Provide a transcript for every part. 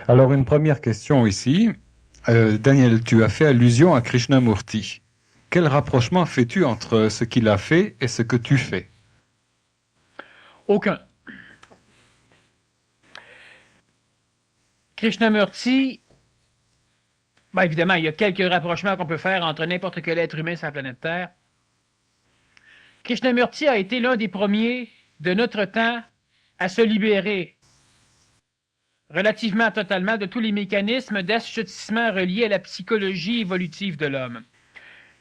Alors, une première question ici. Daniel, tu as fait allusion à Krishnamurti. Quel rapprochement fais-tu entre ce qu'il a fait et ce que tu fais? Aucun. Krishnamurti, ben évidemment, il y a quelques rapprochements qu'on peut faire entre n'importe quel être humain sur la planète Terre. Krishnamurti a été l'un des premiers de notre temps à se libérer relativement totalement de tous les mécanismes d'assujettissement reliés à la psychologie évolutive de l'homme.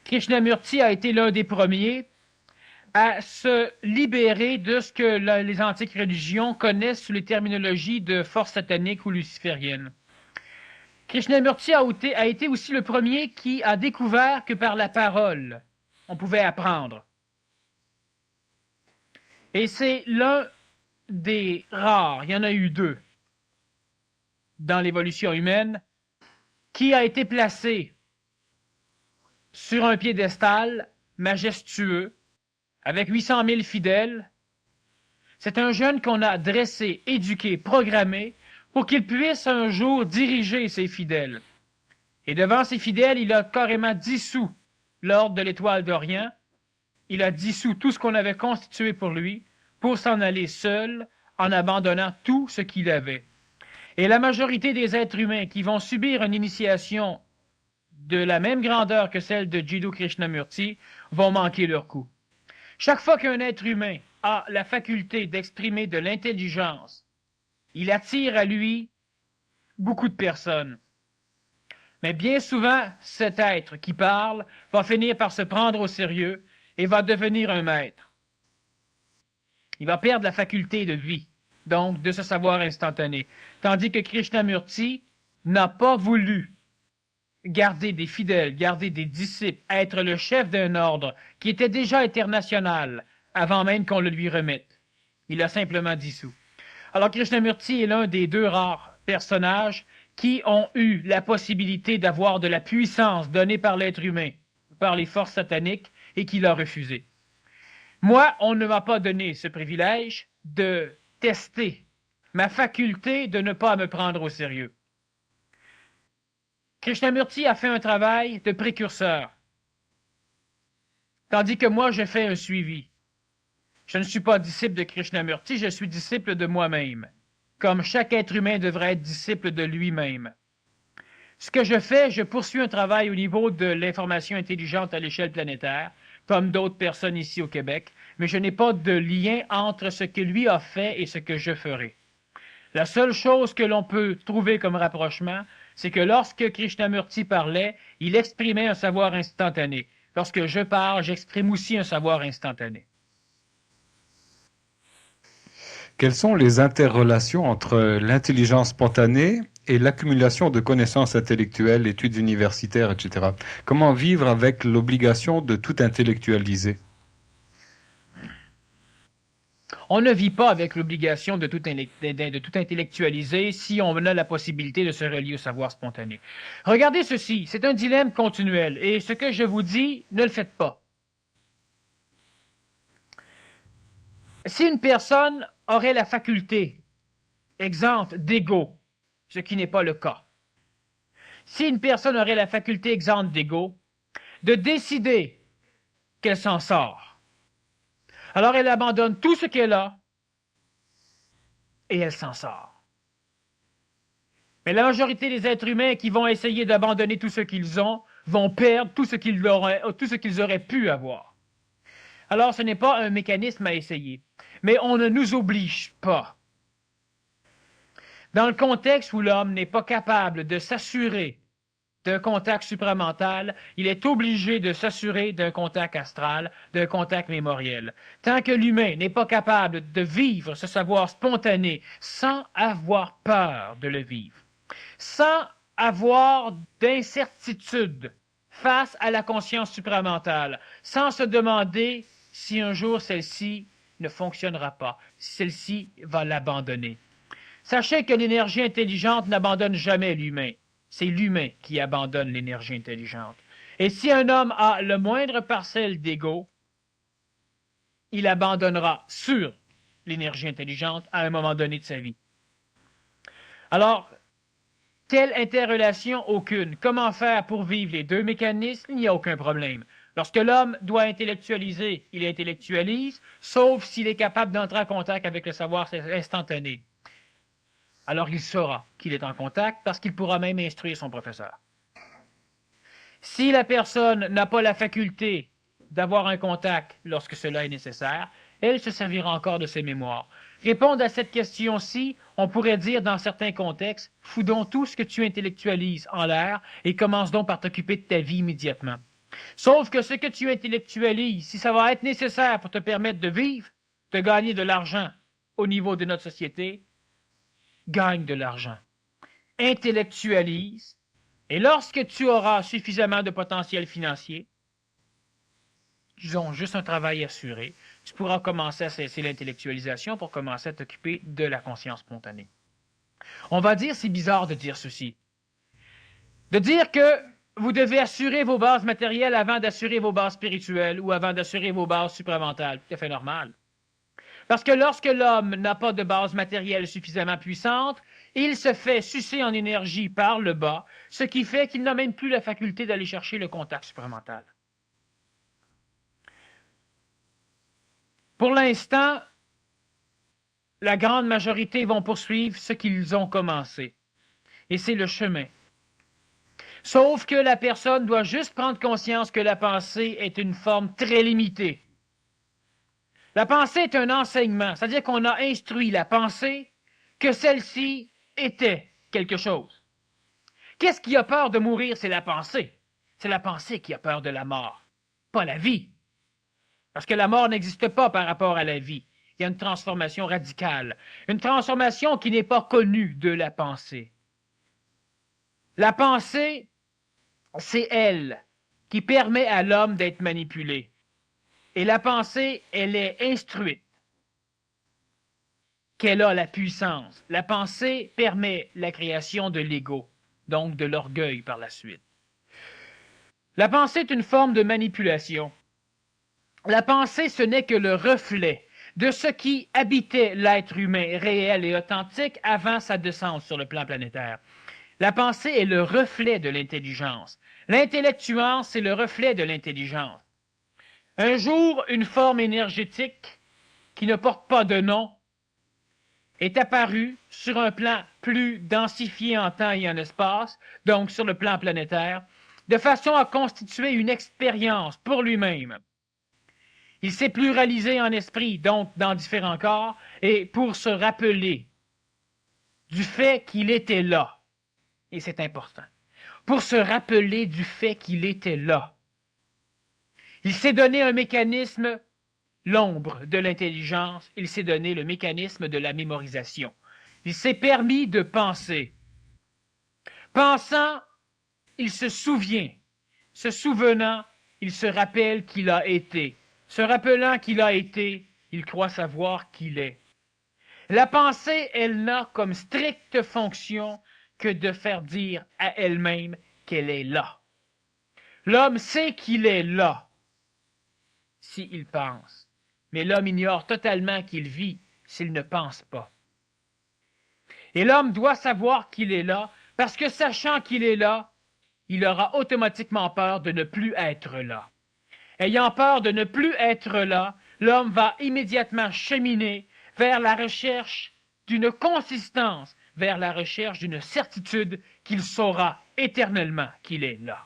Krishnamurti a été l'un des premiers à se libérer de ce que les antiques religions connaissent sous les terminologies de force satanique ou luciférienne. Krishnamurti a été aussi le premier qui a découvert que par la parole, on pouvait apprendre. Et c'est l'un des rares, il y en a eu deux dans l'évolution humaine, qui a été placé sur un piédestal majestueux, avec 800 000 fidèles. C'est un jeune qu'on a dressé, éduqué, programmé, pour qu'il puisse un jour diriger ses fidèles. Et devant ses fidèles, il a carrément dissous l'ordre de l'Étoile d'Orient. Il a dissous tout ce qu'on avait constitué pour lui, pour s'en aller seul, en abandonnant tout ce qu'il avait. Et la majorité des êtres humains qui vont subir une initiation de la même grandeur que celle de Jiddu Krishnamurti vont manquer leur coup. Chaque fois qu'un être humain a la faculté d'exprimer de l'intelligence, il attire à lui beaucoup de personnes. Mais bien souvent, cet être qui parle va finir par se prendre au sérieux et va devenir un maître. Il va perdre la faculté de vie, donc de ce savoir instantané. Tandis que Krishnamurti n'a pas voulu garder des fidèles, garder des disciples, être le chef d'un ordre qui était déjà international avant même qu'on le lui remette. Il a simplement dissous. Alors Krishnamurti est l'un des deux rares personnages qui ont eu la possibilité d'avoir de la puissance donnée par l'être humain, par les forces sataniques, et qui l'a refusé. Moi, on ne m'a pas donné ce privilège de tester ma faculté de ne pas me prendre au sérieux. Krishnamurti a fait un travail de précurseur, tandis que moi, je fais un suivi. Je ne suis pas disciple de Krishnamurti, je suis disciple de moi-même, comme chaque être humain devrait être disciple de lui-même. Ce que je fais, je poursuis un travail au niveau de l'information intelligente à l'échelle planétaire, comme d'autres personnes ici au Québec, mais je n'ai pas de lien entre ce que lui a fait et ce que je ferai. La seule chose que l'on peut trouver comme rapprochement, c'est que lorsque Krishnamurti parlait, il exprimait un savoir instantané. Lorsque je parle, j'exprime aussi un savoir instantané. Quelles sont les interrelations entre l'intelligence spontanée et l'accumulation de connaissances intellectuelles, études universitaires, etc. Comment vivre avec l'obligation de tout intellectualiser? On ne vit pas avec l'obligation de tout intellectualiser si on a la possibilité de se relier au savoir spontané. Regardez ceci, c'est un dilemme continuel, et ce que je vous dis, ne le faites pas. Si une personne aurait la faculté, exemple, d'ego, ce qui n'est pas le cas, si une personne aurait la faculté, exemple, d'ego, de décider qu'elle s'en sort, alors elle abandonne tout ce qu'elle a et elle s'en sort. Mais la majorité des êtres humains qui vont essayer d'abandonner tout ce qu'ils ont vont perdre tout ce qu'ils auraient pu avoir. Alors ce n'est pas un mécanisme à essayer. Mais on ne nous oblige pas. Dans le contexte où l'homme n'est pas capable de s'assurer d'un contact supramental, il est obligé de s'assurer d'un contact astral, d'un contact mémoriel. Tant que l'humain n'est pas capable de vivre ce savoir spontané sans avoir peur de le vivre, sans avoir d'incertitude face à la conscience supramentale, sans se demander si un jour celle-ci ne fonctionnera pas, si celle-ci va l'abandonner. Sachez que l'énergie intelligente n'abandonne jamais l'humain. C'est l'humain qui abandonne l'énergie intelligente. Et si un homme a le moindre parcelle d'ego, il abandonnera sur l'énergie intelligente à un moment donné de sa vie. Alors, Quelle interrelation? Aucune. Comment faire pour vivre les deux mécanismes? Il n'y a aucun problème. Lorsque l'homme doit intellectualiser, il intellectualise, sauf s'il est capable d'entrer en contact avec le savoir instantané. Alors il saura qu'il est en contact parce qu'il pourra même instruire son professeur. Si la personne n'a pas la faculté d'avoir un contact lorsque cela est nécessaire, elle se servira encore de ses mémoires. Répondre à cette question-ci, on pourrait dire dans certains contextes, fous donc tout ce que tu intellectualises en l'air et commence donc par t'occuper de ta vie immédiatement. Sauf que ce que tu intellectualises, si ça va être nécessaire pour te permettre de vivre, de gagner de l'argent au niveau de notre société, gagne de l'argent. Intellectualise, et lorsque tu auras suffisamment de potentiel financier, disons juste un travail assuré, tu pourras commencer à cesser l'intellectualisation pour commencer à t'occuper de la conscience spontanée. On va dire, c'est bizarre de dire ceci. De dire que vous devez assurer vos bases matérielles avant d'assurer vos bases spirituelles ou avant d'assurer vos bases supramentales. Tout à fait normal. Parce que lorsque l'homme n'a pas de base matérielle suffisamment puissante, il se fait sucer en énergie par le bas, ce qui fait qu'il n'a même plus la faculté d'aller chercher le contact supramental. Pour l'instant, la grande majorité vont poursuivre ce qu'ils ont commencé. Et c'est le chemin. Sauf que la personne doit juste prendre conscience que la pensée est une forme très limitée. La pensée est un enseignement, c'est-à-dire qu'on a instruit la pensée que celle-ci était quelque chose. Qu'est-ce qui a peur de mourir? C'est la pensée. C'est la pensée qui a peur de la mort, pas la vie. Parce que la mort n'existe pas par rapport à la vie. Il y a une transformation radicale, une transformation qui n'est pas connue de la pensée. La pensée, c'est elle qui permet à l'homme d'être manipulé. Et la pensée, elle est instruite, qu'elle a la puissance. La pensée permet la création de l'ego, donc de l'orgueil par la suite. La pensée est une forme de manipulation. La pensée, ce n'est que le reflet de ce qui habitait l'être humain réel et authentique avant sa descente sur le plan planétaire. La pensée est le reflet de l'intelligence. L'intellectuance, c'est le reflet de l'intelligence. Un jour, une forme énergétique qui ne porte pas de nom est apparue sur un plan plus densifié en temps et en espace, donc sur le plan planétaire, de façon à constituer une expérience pour lui-même. Il s'est pluralisé en esprit, donc dans différents corps, et pour se rappeler du fait qu'il était là. Et c'est important. Pour se rappeler du fait qu'il était là. Il s'est donné un mécanisme, l'ombre de l'intelligence, il s'est donné le mécanisme de la mémorisation. Il s'est permis de penser. Pensant, il se souvient. Se souvenant, il se rappelle qu'il a été. Se rappelant qu'il a été, il croit savoir qu'il est. La pensée, elle n'a comme stricte fonction que de faire dire à elle-même qu'elle est là. L'homme sait qu'il est là, s'il pense. Mais l'homme ignore totalement qu'il vit s'il ne pense pas. Et l'homme doit savoir qu'il est là, parce que sachant qu'il est là, il aura automatiquement peur de ne plus être là. Ayant peur de ne plus être là, l'homme va immédiatement cheminer vers la recherche d'une consistance, vers la recherche d'une certitude qu'il saura éternellement qu'il est là.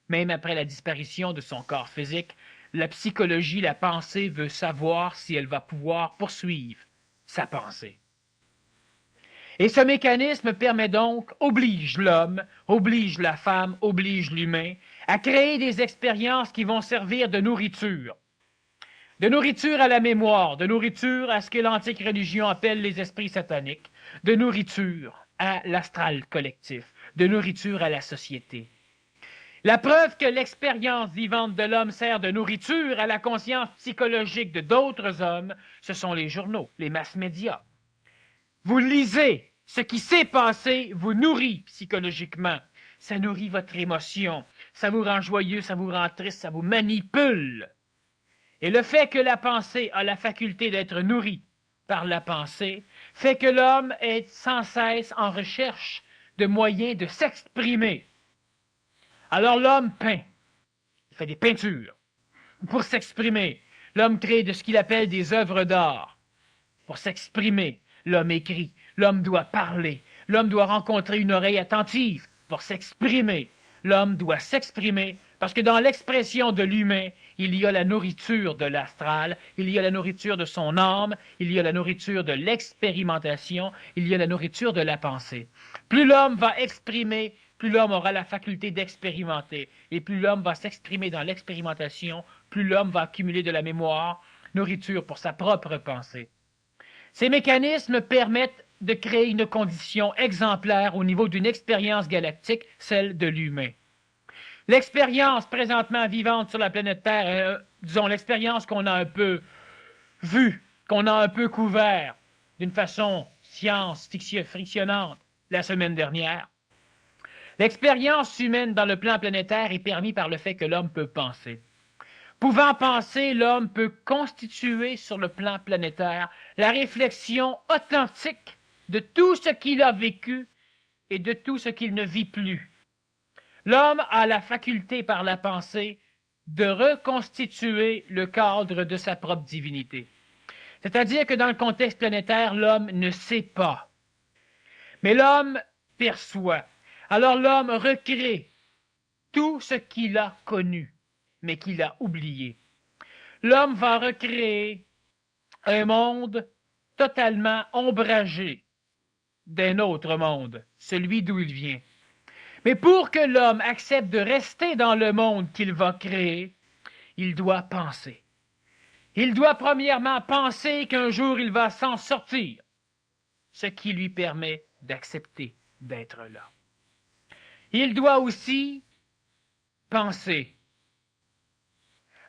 Même après la disparition de son corps physique, la psychologie, la pensée veut savoir si elle va pouvoir poursuivre sa pensée. Et ce mécanisme permet donc, oblige l'homme, oblige la femme, oblige l'humain, à créer des expériences qui vont servir de nourriture. De nourriture à la mémoire, de nourriture à ce que l'antique religion appelle les esprits sataniques, de nourriture à l'astral collectif, de nourriture à la société. La preuve que l'expérience vivante de l'homme sert de nourriture à la conscience psychologique de d'autres hommes, ce sont les journaux, les masses médias. Vous lisez, ce qui s'est passé vous nourrit psychologiquement. Ça nourrit votre émotion, ça vous rend joyeux, ça vous rend triste, ça vous manipule. Et le fait que la pensée a la faculté d'être nourrie par la pensée fait que l'homme est sans cesse en recherche de moyens de s'exprimer. Alors l'homme peint, il fait des peintures pour s'exprimer. L'homme crée de ce qu'il appelle des œuvres d'art pour s'exprimer. L'homme écrit, l'homme doit parler, l'homme doit rencontrer une oreille attentive pour s'exprimer. L'homme doit s'exprimer parce que dans l'expression de l'humain, il y a la nourriture de l'astral, il y a la nourriture de son âme, il y a la nourriture de l'expérimentation, il y a la nourriture de la pensée. Plus l'homme va exprimer, plus l'homme aura la faculté d'expérimenter. Et plus l'homme va s'exprimer dans l'expérimentation, plus l'homme va accumuler de la mémoire, nourriture pour sa propre pensée. Ces mécanismes permettent de créer une condition exemplaire au niveau d'une expérience galactique, celle de l'humain. L'expérience présentement vivante sur la planète Terre, disons l'expérience qu'on a un peu vue, qu'on a un peu couvert d'une façon science-frictionnante la semaine dernière. L'expérience humaine dans le plan planétaire est permise par le fait que l'homme peut penser. Pouvant penser, l'homme peut constituer sur le plan planétaire la réflexion authentique de tout ce qu'il a vécu et de tout ce qu'il ne vit plus. L'homme a la faculté par la pensée de reconstituer le cadre de sa propre divinité. C'est-à-dire que dans le contexte planétaire, l'homme ne sait pas. Mais l'homme perçoit. Alors l'homme recrée tout ce qu'il a connu, mais qu'il a oublié. L'homme va recréer un monde totalement ombragé d'un autre monde, celui d'où il vient. Mais pour que l'homme accepte de rester dans le monde qu'il va créer, il doit penser. Il doit premièrement penser qu'un jour il va s'en sortir, ce qui lui permet d'accepter d'être là. Il doit aussi penser.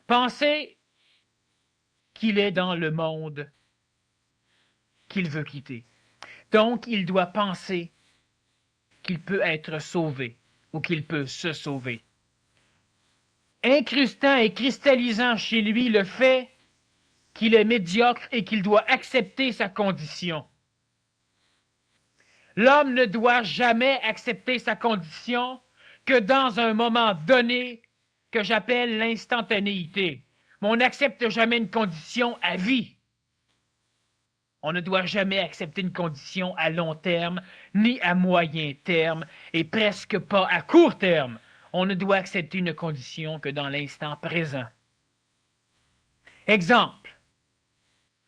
Penser qu'il est dans le monde qu'il veut quitter. Donc, il doit penser qu'il peut être sauvé ou qu'il peut se sauver. Incrustant et cristallisant chez lui le fait qu'il est médiocre et qu'il doit accepter sa condition. L'homme ne doit jamais accepter sa condition que dans un moment donné que j'appelle l'instantanéité. Mais on n'accepte jamais une condition à vie. On ne doit jamais accepter une condition à long terme, ni à moyen terme, et presque pas à court terme. On ne doit accepter une condition que dans l'instant présent. Exemple,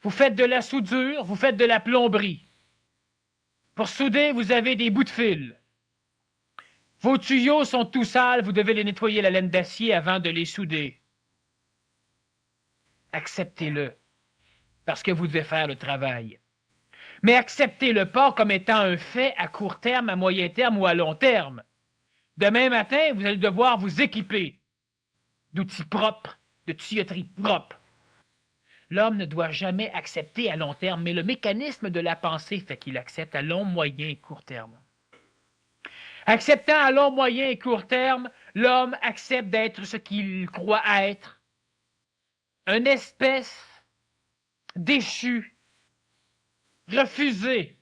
vous faites de la soudure, vous faites de la plomberie. Pour souder, vous avez des bouts de fil. Vos tuyaux sont tout sales, vous devez les nettoyer à la laine d'acier avant de les souder. Acceptez-le, parce que vous devez faire le travail. Mais acceptez-le pas comme étant un fait à court terme, à moyen terme ou à long terme. Demain matin, vous allez devoir vous équiper d'outils propres, de tuyauterie propre. L'homme ne doit jamais accepter à long terme, mais le mécanisme de la pensée fait qu'il accepte à long, moyen et court terme. Acceptant à long, moyen et court terme, l'homme accepte d'être ce qu'il croit être, une espèce déchu, refusé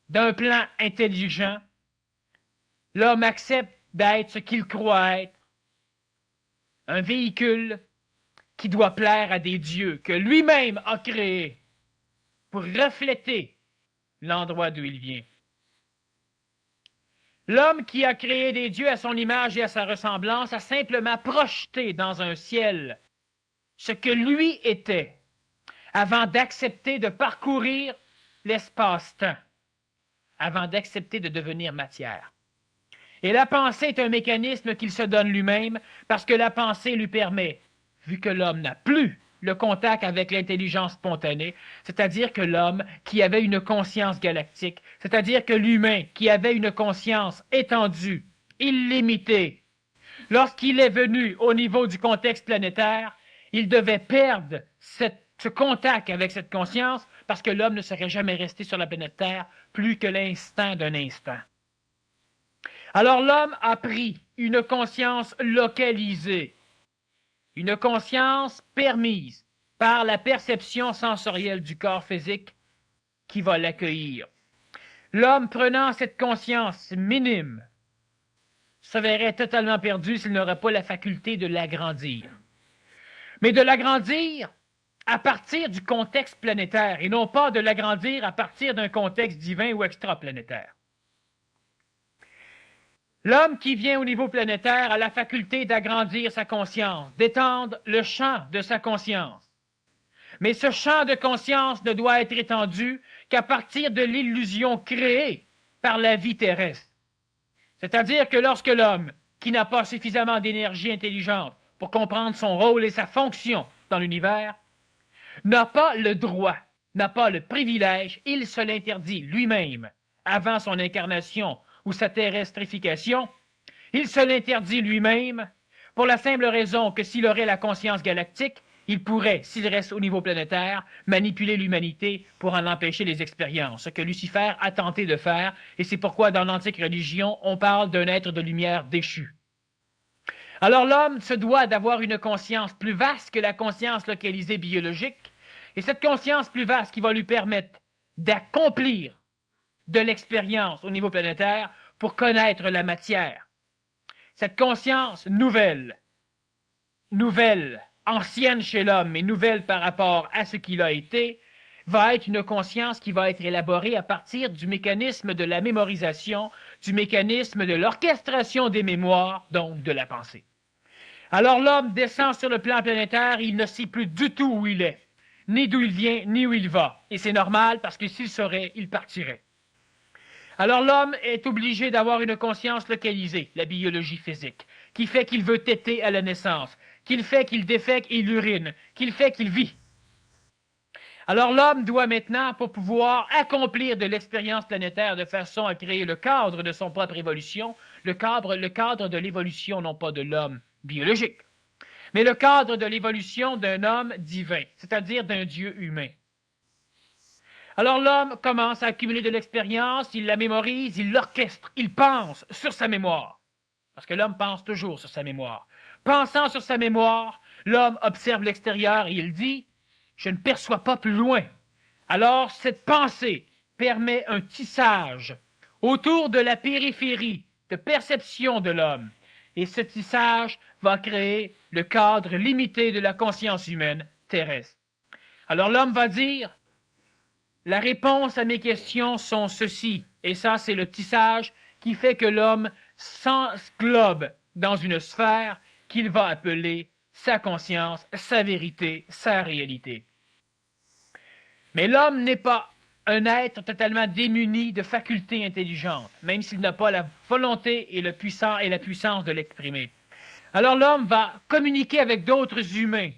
d'un plan intelligent. L'homme accepte d'être ce qu'il croit être, un véhicule qui doit plaire à des dieux que lui-même a créés pour refléter l'endroit d'où il vient. L'homme qui a créé des dieux à son image et à sa ressemblance a simplement projeté dans un ciel ce que lui était avant d'accepter de parcourir l'espace-temps, avant d'accepter de devenir matière. Et la pensée est un mécanisme qu'il se donne lui-même parce que la pensée lui permet, vu que l'homme n'a plus le contact avec l'intelligence spontanée, c'est-à-dire que l'homme qui avait une conscience galactique, c'est-à-dire que l'humain qui avait une conscience étendue, illimitée, lorsqu'il est venu au niveau du contexte planétaire, il devait perdre ce contact avec cette conscience parce que l'homme ne serait jamais resté sur la planète Terre plus que l'instant d'un instant. Alors l'homme a pris une conscience localisée, une conscience permise par la perception sensorielle du corps physique qui va l'accueillir. L'homme prenant cette conscience minime se verrait totalement perdu s'il n'aurait pas la faculté de l'agrandir. Mais de l'agrandir à partir du contexte planétaire et non pas de l'agrandir à partir d'un contexte divin ou extraplanétaire. L'homme qui vient au niveau planétaire a la faculté d'agrandir sa conscience, d'étendre le champ de sa conscience. Mais ce champ de conscience ne doit être étendu qu'à partir de l'illusion créée par la vie terrestre. C'est-à-dire que lorsque l'homme, qui n'a pas suffisamment d'énergie intelligente pour comprendre son rôle et sa fonction dans l'univers, n'a pas le droit, n'a pas le privilège, il se l'interdit lui-même, avant son incarnation ou sa terrestrification, il se l'interdit lui-même pour la simple raison que s'il aurait la conscience galactique, il pourrait, s'il reste au niveau planétaire, manipuler l'humanité pour en empêcher les expériences, ce que Lucifer a tenté de faire, et c'est pourquoi dans l'antique religion, on parle d'un être de lumière déchu. Alors l'homme se doit d'avoir une conscience plus vaste que la conscience localisée biologique, et cette conscience plus vaste qui va lui permettre d'accomplir de l'expérience au niveau planétaire pour connaître la matière. Cette conscience nouvelle, ancienne chez l'homme, mais nouvelle par rapport à ce qu'il a été, va être une conscience qui va être élaborée à partir du mécanisme de la mémorisation, du mécanisme de l'orchestration des mémoires, donc de la pensée. Alors l'homme descend sur le plan planétaire, il ne sait plus du tout où il est, ni d'où il vient, ni où il va. Et c'est normal parce que s'il saurait, il partirait. Alors l'homme est obligé d'avoir une conscience localisée, la biologie physique, qui fait qu'il veut téter à la naissance, qu'il fait qu'il défèque et il urine, qu'il fait qu'il vit. Alors l'homme doit maintenant, pour pouvoir accomplir de l'expérience planétaire de façon à créer le cadre de son propre évolution, le cadre de l'évolution, non pas de l'homme biologique, mais le cadre de l'évolution d'un homme divin, c'est-à-dire d'un Dieu humain. Alors l'homme commence à accumuler de l'expérience, il la mémorise, il l'orchestre, il pense sur sa mémoire. Parce que l'homme pense toujours sur sa mémoire. Pensant sur sa mémoire, l'homme observe l'extérieur et il dit « Je ne perçois pas plus loin ». Alors cette pensée permet un tissage autour de la périphérie de perception de l'homme. Et ce tissage va créer le cadre limité de la conscience humaine terrestre. Alors l'homme va dire la réponse à mes questions sont ceci, et ça c'est le tissage qui fait que l'homme s'englobe dans une sphère qu'il va appeler sa conscience, sa vérité, sa réalité. Mais l'homme n'est pas un être totalement démuni de facultés intelligentes, même s'il n'a pas la volonté et la puissance de l'exprimer. Alors l'homme va communiquer avec d'autres humains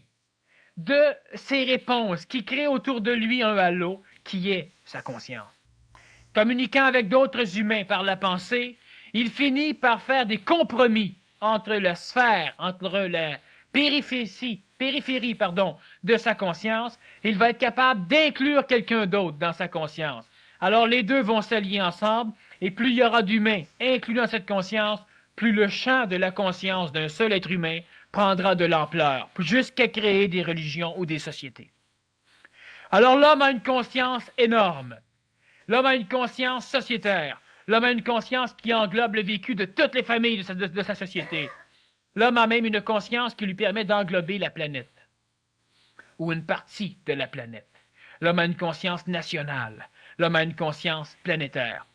de ses réponses qui créent autour de lui un halo qui est sa conscience. Communiquant avec d'autres humains par la pensée, il finit par faire des compromis entre la sphère, entre la périphérie de sa conscience. Il va être capable d'inclure quelqu'un d'autre dans sa conscience. Alors les deux vont s'allier ensemble, et plus il y aura d'humains inclus dans cette conscience, plus le champ de la conscience d'un seul être humain prendra de l'ampleur, jusqu'à créer des religions ou des sociétés. Alors l'homme a une conscience énorme. L'homme a une conscience sociétaire. L'homme a une conscience qui englobe le vécu de toutes les familles de sa société. L'homme a même une conscience qui lui permet d'englober la planète, ou une partie de la planète. L'homme a une conscience nationale. L'homme a une conscience planétaire.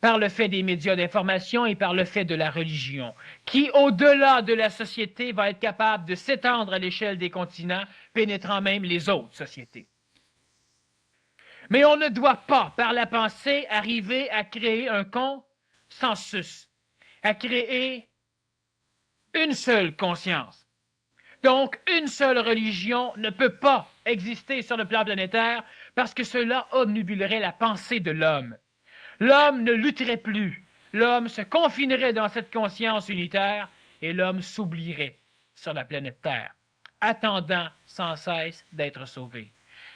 Par le fait des médias d'information et par le fait de la religion, qui, au-delà de la société, va être capable de s'étendre à l'échelle des continents, pénétrant même les autres sociétés. Mais on ne doit pas, par la pensée, arriver à créer un consensus, à créer une seule conscience. Donc, une seule religion ne peut pas exister sur le plan planétaire parce que cela obnubilerait la pensée de l'homme. L'homme ne lutterait plus, l'homme se confinerait dans cette conscience unitaire et l'homme s'oublierait sur la planète Terre, attendant sans cesse d'être sauvé.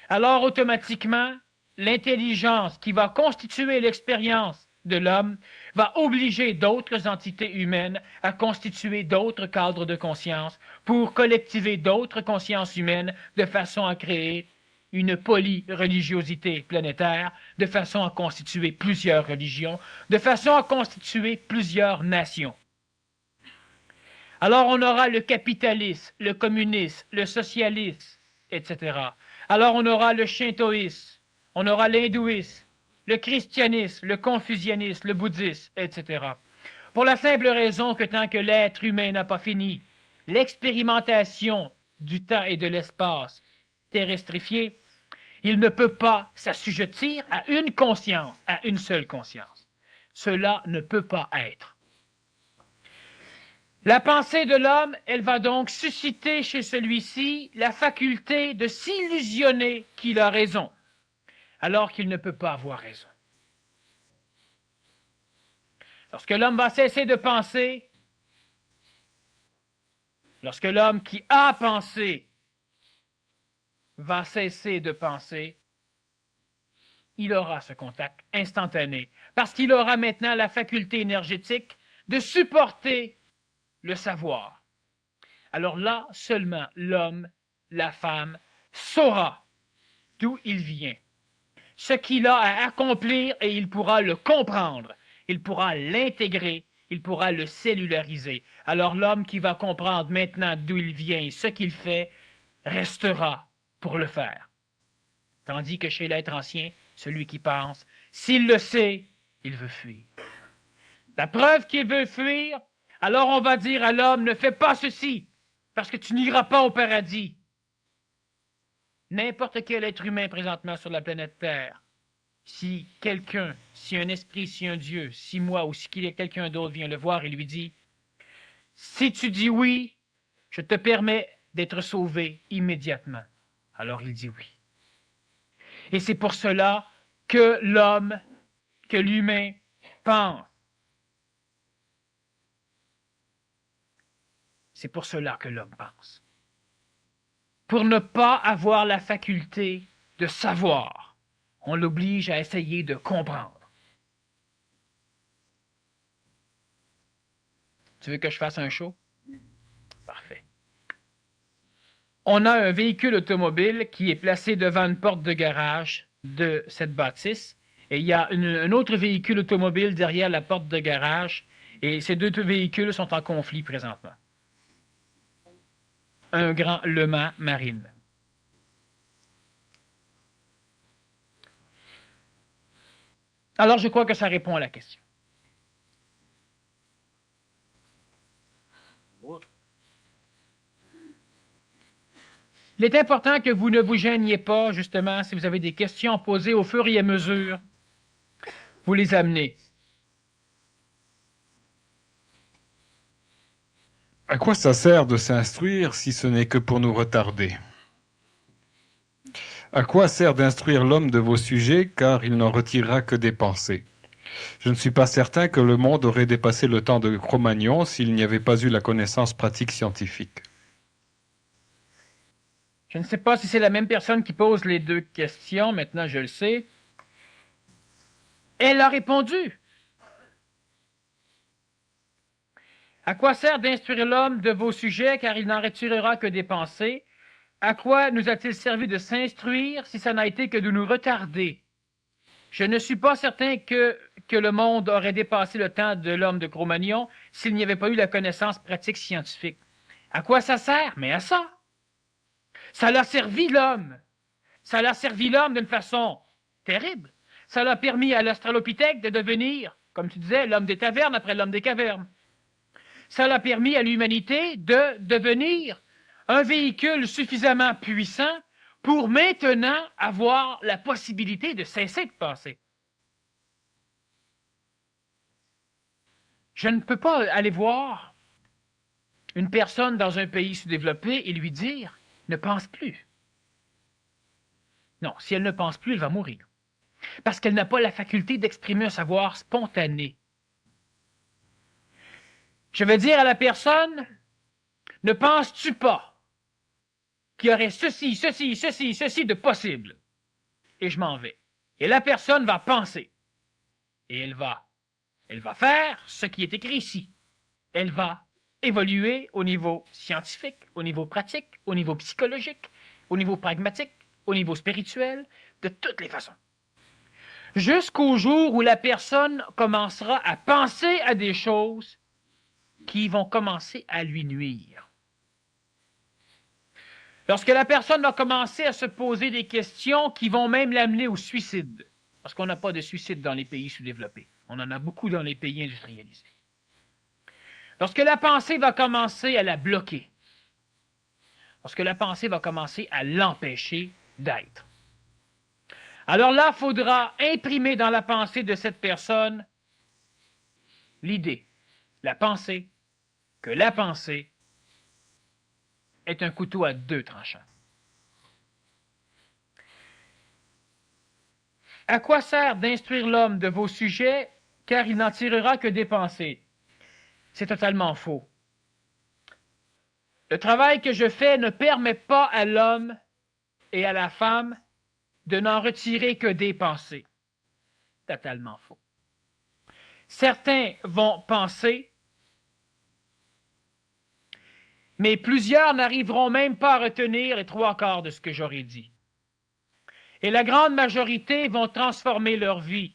Alors, automatiquement, l'intelligence qui va constituer l'expérience de l'homme va obliger d'autres entités humaines à constituer d'autres cadres de conscience pour collectiver d'autres consciences humaines de façon à créer une polyreligiosité planétaire, de façon à constituer plusieurs religions, de façon à constituer plusieurs nations. Alors on aura le capitalisme, le communisme, le socialisme, etc. Alors on aura le shintoïsme, on aura l'hindouisme, le christianisme, le confucianisme, le bouddhisme, etc. Pour la simple raison que tant que l'être humain n'a pas fini l'expérimentation du temps et de l'espace terrestrifié, il ne peut pas s'assujettir à une conscience, à une seule conscience. Cela ne peut pas être. La pensée de l'homme, elle va donc susciter chez celui-ci la faculté de s'illusionner qu'il a raison, alors qu'il ne peut pas avoir raison. Lorsque l'homme va cesser de penser, lorsque l'homme qui a pensé va cesser de penser, il aura ce contact instantané, parce qu'il aura maintenant la faculté énergétique de supporter le savoir. Alors là, seulement l'homme, la femme, saura d'où il vient, ce qu'il a à accomplir, et il pourra le comprendre, il pourra l'intégrer, il pourra le cellulariser. Alors l'homme qui va comprendre maintenant d'où il vient et ce qu'il fait, restera pour le faire. Tandis que chez l'être ancien, celui qui pense, s'il le sait, il veut fuir. La preuve qu'il veut fuir, alors on va dire à l'homme, ne fais pas ceci, parce que tu n'iras pas au paradis. N'importe quel être humain présentement sur la planète Terre, si quelqu'un, si un esprit, si un Dieu, si moi ou si quelqu'un d'autre vient le voir et lui dit, si tu dis oui, je te permets d'être sauvé immédiatement. Alors il dit oui. Et c'est pour cela que l'homme, que l'humain pense. C'est pour cela que l'homme pense. Pour ne pas avoir la faculté de savoir, on l'oblige à essayer de comprendre. Tu veux que je fasse un show? Parfait. On a un véhicule automobile qui est placé devant une porte de garage de cette bâtisse, et il y a un autre véhicule automobile derrière la porte de garage, et ces deux véhicules sont en conflit présentement. Un grand Le Mans Marine. Alors, je crois que ça répond à la question. Il est important que vous ne vous gêniez pas, justement, si vous avez des questions posées au fur et à mesure, vous les amenez. À quoi ça sert de s'instruire si ce n'est que pour nous retarder? À quoi sert d'instruire l'homme de vos sujets, car il n'en retirera que des pensées? Je ne suis pas certain que le monde aurait dépassé le temps de Cro-Magnon s'il n'y avait pas eu la connaissance pratique scientifique. Je ne sais pas si c'est la même personne qui pose les deux questions, maintenant je le sais. Elle a répondu. À quoi sert d'instruire l'homme de vos sujets, car il n'en retirera que des pensées? À quoi nous a-t-il servi de s'instruire si ça n'a été que de nous retarder? Je ne suis pas certain que le monde aurait dépassé le temps de l'homme de Cro-Magnon s'il n'y avait pas eu la connaissance pratique scientifique. À quoi ça sert? Mais à ça. Ça l'a servi l'homme. Ça l'a servi l'homme d'une façon terrible. Ça l'a permis à l'Australopithèque de devenir, comme tu disais, l'homme des tavernes après l'homme des cavernes. Ça l'a permis à l'humanité de devenir un véhicule suffisamment puissant pour maintenant avoir la possibilité de cesser de penser. Je ne peux pas aller voir une personne dans un pays sous-développé et lui dire « ne pense plus ». Non, si elle ne pense plus, elle va mourir. Parce qu'elle n'a pas la faculté d'exprimer un savoir spontané. Je vais dire à la personne « ne penses-tu pas qu'il y aurait ceci, ceci, ceci, ceci de possible ?» Et je m'en vais. Et la personne va penser. Et elle va faire ce qui est écrit ici. Elle va évoluer au niveau scientifique, au niveau pratique, au niveau psychologique, au niveau pragmatique, au niveau spirituel, de toutes les façons. Jusqu'au jour où la personne commencera à penser à des choses qui vont commencer à lui nuire. Lorsque la personne va commencer à se poser des questions qui vont même l'amener au suicide, parce qu'on n'a pas de suicide dans les pays sous-développés, on en a beaucoup dans les pays industrialisés. Lorsque la pensée va commencer à la bloquer, lorsque la pensée va commencer à l'empêcher d'être, alors là, il faudra imprimer dans la pensée de cette personne l'idée, la pensée, que la pensée est un couteau à deux tranchants. À quoi sert d'instruire l'homme de vos sujets, car il n'en tirera que des pensées? C'est totalement faux. Le travail que je fais ne permet pas à l'homme et à la femme de n'en retirer que des pensées. Totalement faux. Certains vont penser, mais plusieurs n'arriveront même pas à retenir les trois quarts de ce que j'aurais dit. Et la grande majorité vont transformer leur vie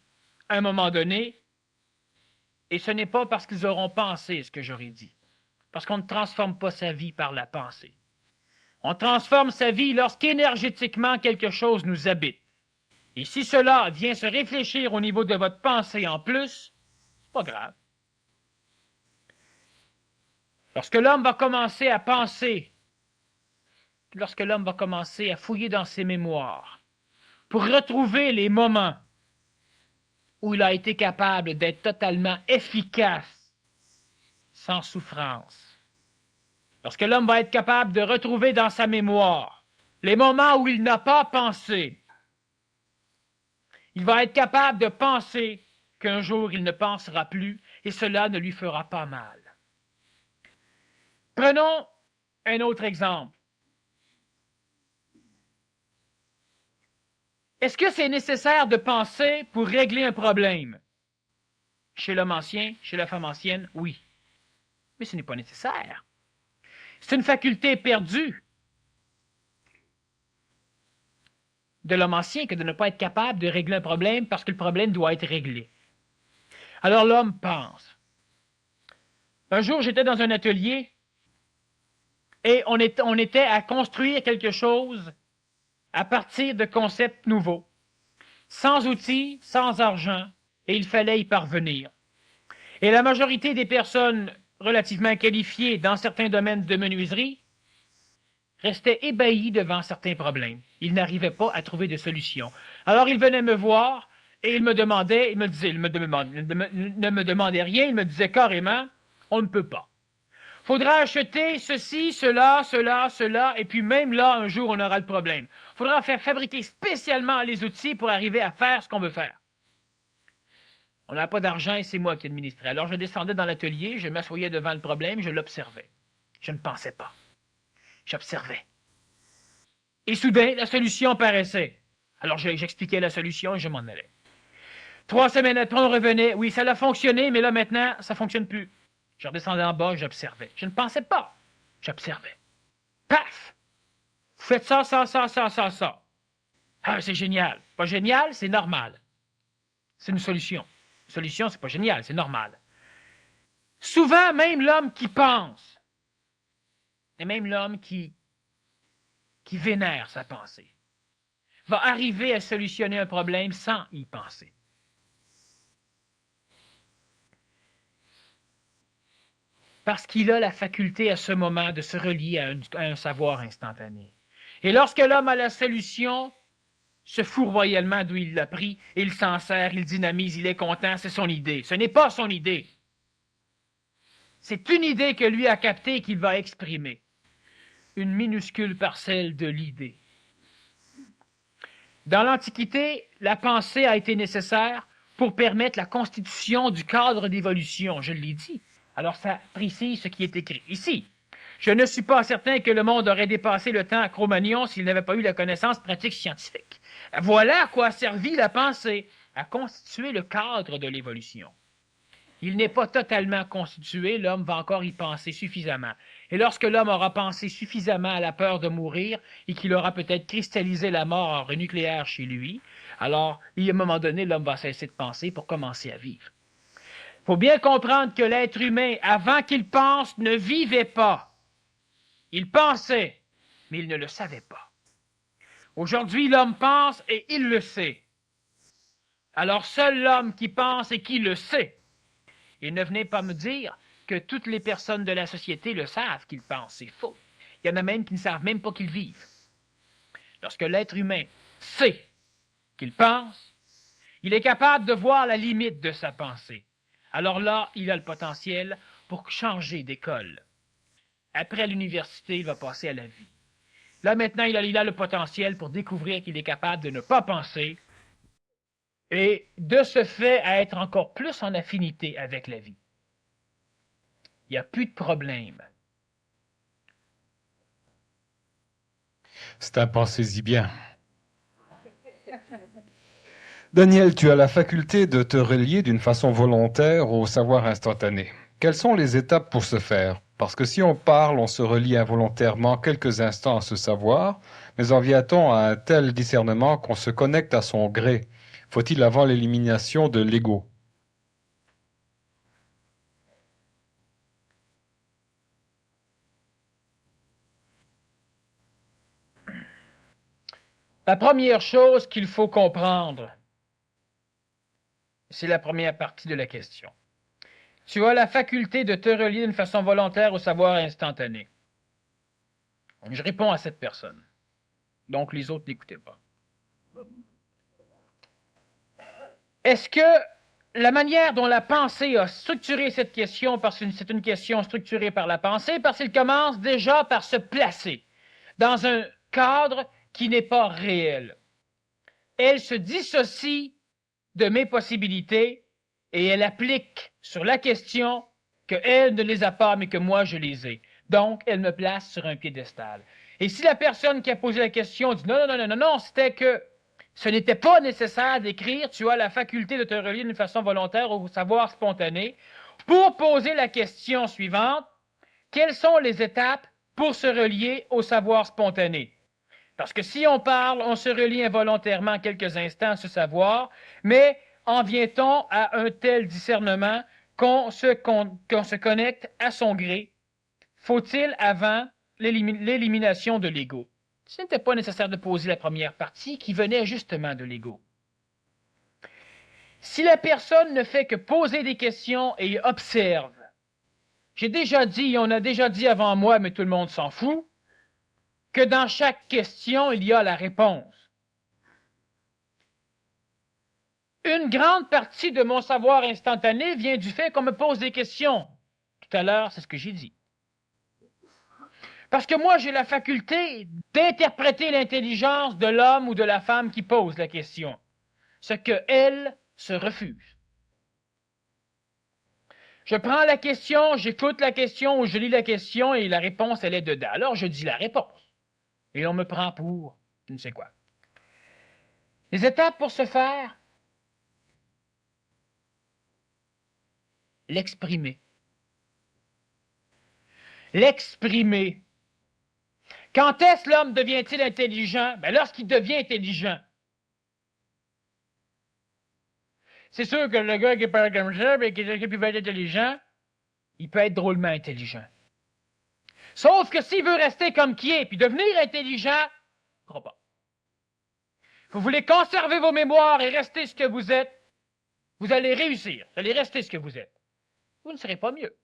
à un moment donné, et ce n'est pas parce qu'ils auront pensé ce que j'aurais dit, parce qu'on ne transforme pas sa vie par la pensée. On transforme sa vie lorsqu'énergétiquement quelque chose nous habite. Et si cela vient se réfléchir au niveau de votre pensée en plus, c'est pas grave. Lorsque l'homme va commencer à penser, lorsque l'homme va commencer à fouiller dans ses mémoires, pour retrouver les moments où il a été capable d'être totalement efficace, sans souffrance, lorsque l'homme va être capable de retrouver dans sa mémoire les moments où il n'a pas pensé, il va être capable de penser qu'un jour il ne pensera plus et cela ne lui fera pas mal. Prenons un autre exemple. Est-ce que c'est nécessaire de penser pour régler un problème? Chez l'homme ancien, chez la femme ancienne, oui. Mais ce n'est pas nécessaire. C'est une faculté perdue de l'homme ancien que de ne pas être capable de régler un problème parce que le problème doit être réglé. Alors l'homme pense. Un jour, j'étais dans un atelier et on était à construire quelque chose à partir de concepts nouveaux, sans outils, sans argent, et il fallait y parvenir. Et la majorité des personnes relativement qualifiées dans certains domaines de menuiserie restaient ébahies devant certains problèmes. Ils n'arrivaient pas à trouver de solution. Alors ils venaient me voir et ils me demandaient, ne me demandaient rien, ils me disaient carrément, on ne peut pas. Faudra acheter ceci, cela, et puis même là, un jour, on aura le problème. Faudra faire fabriquer spécialement les outils pour arriver à faire ce qu'on veut faire. On n'a pas d'argent et c'est moi qui administrais. Alors je descendais dans l'atelier, je m'assoyais devant le problème, je l'observais. Je ne pensais pas. J'observais. Et soudain, la solution paraissait. Alors j'expliquais la solution et je m'en allais. 3 semaines après, on revenait. Oui, ça a fonctionné, mais là maintenant, ça ne fonctionne plus. Je redescendais en bas, j'observais. Je ne pensais pas. J'observais. Paf! Vous faites ça. Ah, c'est génial. Pas génial, c'est normal. C'est une solution. Une solution, c'est pas génial, c'est normal. Souvent, même l'homme qui pense, et même l'homme qui vénère sa pensée, va arriver à solutionner un problème sans y penser. Parce qu'il a la faculté à ce moment de se relier à un savoir instantané. Et lorsque l'homme a la solution, se fout royalement d'où il l'a pris, et il s'en sert, il dynamise, il est content, c'est son idée. Ce n'est pas son idée. C'est une idée que lui a captée et qu'il va exprimer. Une minuscule parcelle de l'idée. Dans l'Antiquité, la pensée a été nécessaire pour permettre la constitution du cadre d'évolution, je l'ai dit. Alors ça précise ce qui est écrit ici. Je ne suis pas certain que le monde aurait dépassé le temps à Cro-Magnon s'il n'avait pas eu la connaissance pratique scientifique. Voilà à quoi a servi la pensée, à constituer le cadre de l'évolution. Il n'est pas totalement constitué, l'homme va encore y penser suffisamment. Et lorsque l'homme aura pensé suffisamment à la peur de mourir et qu'il aura peut-être cristallisé la mort nucléaire chez lui, alors, à un moment donné, l'homme va cesser de penser pour commencer à vivre. Il faut bien comprendre que l'être humain, avant qu'il pense, ne vivait pas. Il pensait, mais il ne le savait pas. Aujourd'hui, l'homme pense et il le sait. Alors, seul l'homme qui pense et qui le sait. Et ne venez pas me dire que toutes les personnes de la société le savent qu'il pense. C'est faux. Il y en a même qui ne savent même pas qu'ils vivent. Lorsque l'être humain sait qu'il pense, il est capable de voir la limite de sa pensée. Alors là, il a le potentiel pour changer d'école. Après l'université, il va passer à la vie. Là, maintenant, il a le potentiel pour découvrir qu'il est capable de ne pas penser et de ce fait à être encore plus en affinité avec la vie. Il n'y a plus de problème. C'est un pensez-y bien. Daniel, tu as la faculté de te relier d'une façon volontaire au savoir instantané. Quelles sont les étapes pour ce faire? Parce que si on parle, on se relie involontairement quelques instants à ce savoir, mais en vient-on à un tel discernement qu'on se connecte à son gré? Faut-il avant l'élimination de l'ego? La première chose qu'il faut comprendre, c'est la première partie de la question. Tu as la faculté de te relier d'une façon volontaire au savoir instantané. Je réponds à cette personne. Donc, les autres n'écoutez pas. Est-ce que la manière dont la pensée a structuré cette question, parce que c'est une question structurée par la pensée, parce qu'elle commence déjà par se placer dans un cadre qui n'est pas réel. Elle se dissocie de mes possibilités et elle applique sur la question qu'elle ne les a pas, mais que moi je les ai. Donc, elle me place sur un piédestal. Et si la personne qui a posé la question dit non, c'était que ce n'était pas nécessaire d'écrire, tu as la faculté de te relier d'une façon volontaire au savoir spontané, pour poser la question suivante, quelles sont les étapes pour se relier au savoir spontané? Parce que si on parle, on se relie involontairement quelques instants à ce savoir, mais en vient-on à un tel discernement qu'on se connecte à son gré? Faut-il avant l'élimination de l'ego? Ce n'était pas nécessaire de poser la première partie qui venait justement de l'ego. Si la personne ne fait que poser des questions et observe, j'ai déjà dit, on a déjà dit avant moi, mais tout le monde s'en fout, que dans chaque question, il y a la réponse. Une grande partie de mon savoir instantané vient du fait qu'on me pose des questions. Tout à l'heure, c'est ce que j'ai dit. Parce que moi, j'ai la faculté d'interpréter l'intelligence de l'homme ou de la femme qui pose la question, ce qu'elle se refuse. Je prends la question, j'écoute la question ou je lis la question et la réponse, elle est dedans. Alors, je dis la réponse. Et on me prend pour je ne sais quoi. Les étapes pour ce faire, l'exprimer. L'exprimer. Quand est-ce l'homme devient-il intelligent? Ben, lorsqu'il devient intelligent. C'est sûr que le gars qui parle comme ça, ben, qui veut être intelligent, il peut être drôlement intelligent. Sauf que s'il veut rester comme qui est, puis devenir intelligent, il ne pourra pas. Vous voulez conserver vos mémoires et rester ce que vous êtes, vous allez réussir. Vous allez rester ce que vous êtes. Vous ne serez pas mieux.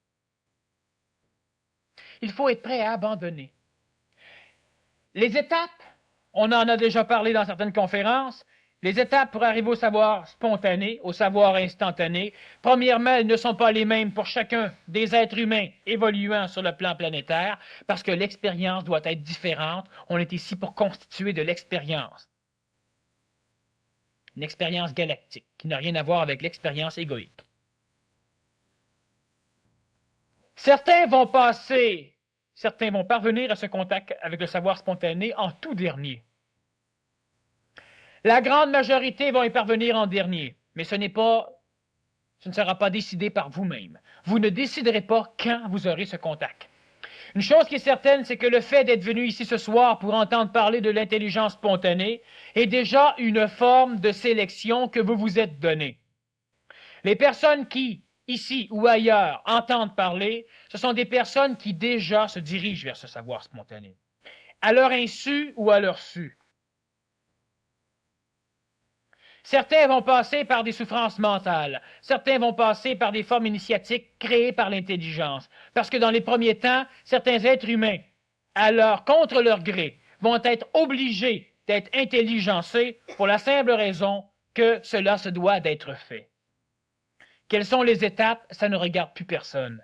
Il faut être prêt à abandonner. Les étapes, on en a déjà parlé dans certaines conférences, les étapes pour arriver au savoir spontané, au savoir instantané, premièrement, elles ne sont pas les mêmes pour chacun des êtres humains évoluant sur le plan planétaire, parce que l'expérience doit être différente. On est ici pour constituer de l'expérience. Une expérience galactique, qui n'a rien à voir avec l'expérience égoïque. Certains vont parvenir à ce contact avec le savoir spontané en tout dernier. La grande majorité vont y parvenir en dernier, mais ce n'est pas Ce ne sera pas décidé par vous-même. Vous ne déciderez pas quand vous aurez ce contact. Une chose qui est certaine, c'est que le fait d'être venu ici ce soir pour entendre parler de l'intelligence spontanée est déjà une forme de sélection que vous vous êtes donnée. Les personnes qui, ici ou ailleurs, entendent parler, ce sont des personnes qui déjà se dirigent vers ce savoir spontané, à leur insu ou à leur su. Certains vont passer par des souffrances mentales. Certains vont passer par des formes initiatiques créées par l'intelligence. Parce que dans les premiers temps, certains êtres humains, contre leur gré, vont être obligés d'être intelligencés pour la simple raison que cela se doit d'être fait. Quelles sont les étapes? Ça ne regarde plus personne.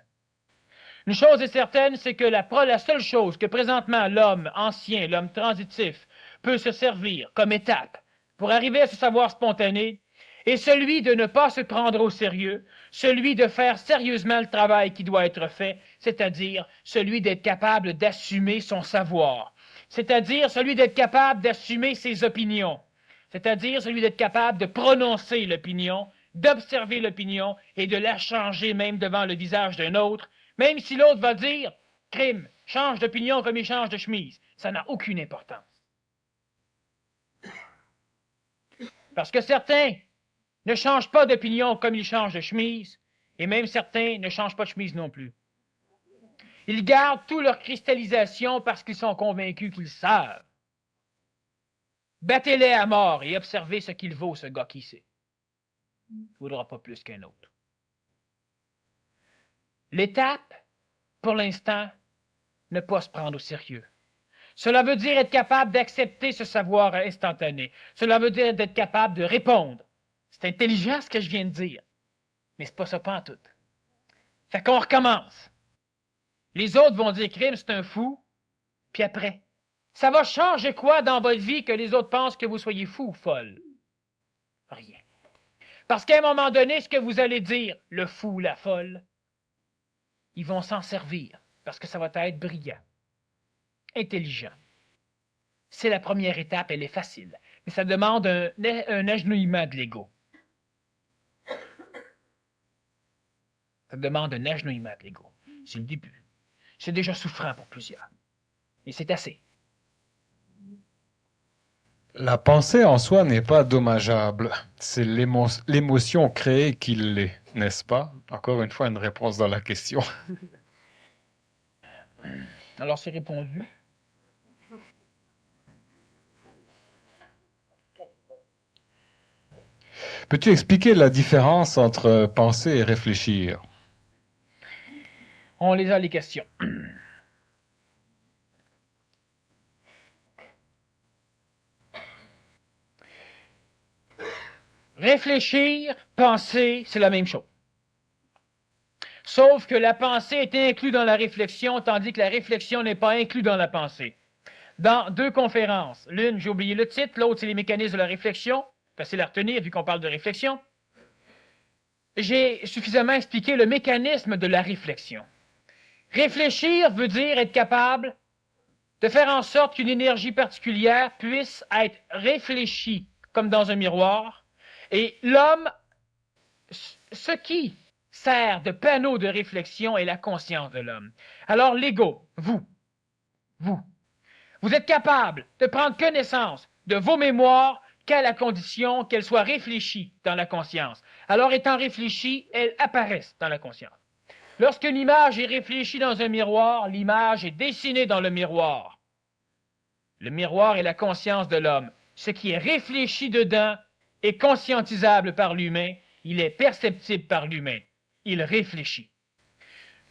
Une chose est certaine, c'est que la seule chose que présentement l'homme ancien, l'homme transitif, peut se servir comme étape pour arriver à ce savoir spontané, est celui de ne pas se prendre au sérieux, celui de faire sérieusement le travail qui doit être fait, c'est-à-dire celui d'être capable d'assumer son savoir, c'est-à-dire celui d'être capable d'assumer ses opinions, c'est-à-dire celui d'être capable de prononcer l'opinion, d'observer l'opinion et de la changer même devant le visage d'un autre, même si l'autre va dire « crime, change d'opinion comme il change de chemise », ça n'a aucune importance. Parce que certains ne changent pas d'opinion comme ils changent de chemise, et même certains ne changent pas de chemise non plus. Ils gardent toute leur cristallisation parce qu'ils sont convaincus qu'ils savent. Battez-les à mort et observez ce qu'il vaut, ce gars qui sait. Il ne vaudra pas plus qu'un autre. L'étape, pour l'instant, ne pas se prendre au sérieux. Cela veut dire être capable d'accepter ce savoir instantané. Cela veut dire d'être capable de répondre. C'est intelligent ce que je viens de dire, mais c'est pas ça pantoute. Fait qu'on recommence. Les autres vont dire crime, c'est un fou, puis après, ça va changer quoi dans votre vie que les autres pensent que vous soyez fou ou folle? Rien. Parce qu'à un moment donné, ce que vous allez dire, le fou ou la folle, ils vont s'en servir, parce que ça va être brillant. Intelligent. C'est la première étape, elle est facile. Mais ça demande un agenouillement de l'ego. Ça demande un agenouillement de l'ego. C'est le début. C'est déjà souffrant pour plusieurs. Et c'est assez. La pensée en soi n'est pas dommageable. C'est l'émotion créée qui l'est, n'est-ce pas? Encore une fois, une réponse dans la question. Alors, c'est répondu. Peux-tu expliquer la différence entre penser et réfléchir? On les a, les questions. Réfléchir, penser, c'est la même chose. Sauf que la pensée est inclue dans la réflexion, tandis que la réflexion n'est pas inclue dans la pensée. Dans 2 conférences, l'une, j'ai oublié le titre, l'autre, c'est les mécanismes de la réflexion, facile à retenir vu qu'on parle de réflexion, j'ai suffisamment expliqué le mécanisme de la réflexion. Réfléchir veut dire être capable de faire en sorte qu'une énergie particulière puisse être réfléchie comme dans un miroir, et l'homme, ce qui sert de panneau de réflexion est la conscience de l'homme. Alors l'ego, vous êtes capable de prendre connaissance de vos mémoires qu'à la condition qu'elles soient réfléchies dans la conscience. Alors étant réfléchies, elles apparaissent dans la conscience. Lorsqu'une image est réfléchie dans un miroir, l'image est dessinée dans le miroir. Le miroir est la conscience de l'homme. Ce qui est réfléchi dedans est conscientisable par l'humain, il est perceptible par l'humain. Il réfléchit.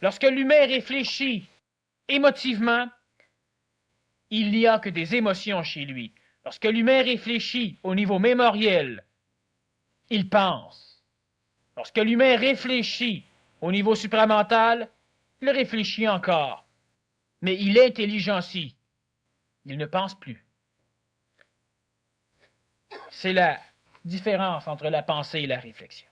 Lorsque l'humain réfléchit émotivement, il n'y a que des émotions chez lui. Lorsque l'humain réfléchit au niveau mémoriel, il pense. Lorsque l'humain réfléchit au niveau supramental, il réfléchit encore. Mais il intelligencie. Il ne pense plus. C'est la différence entre la pensée et la réflexion.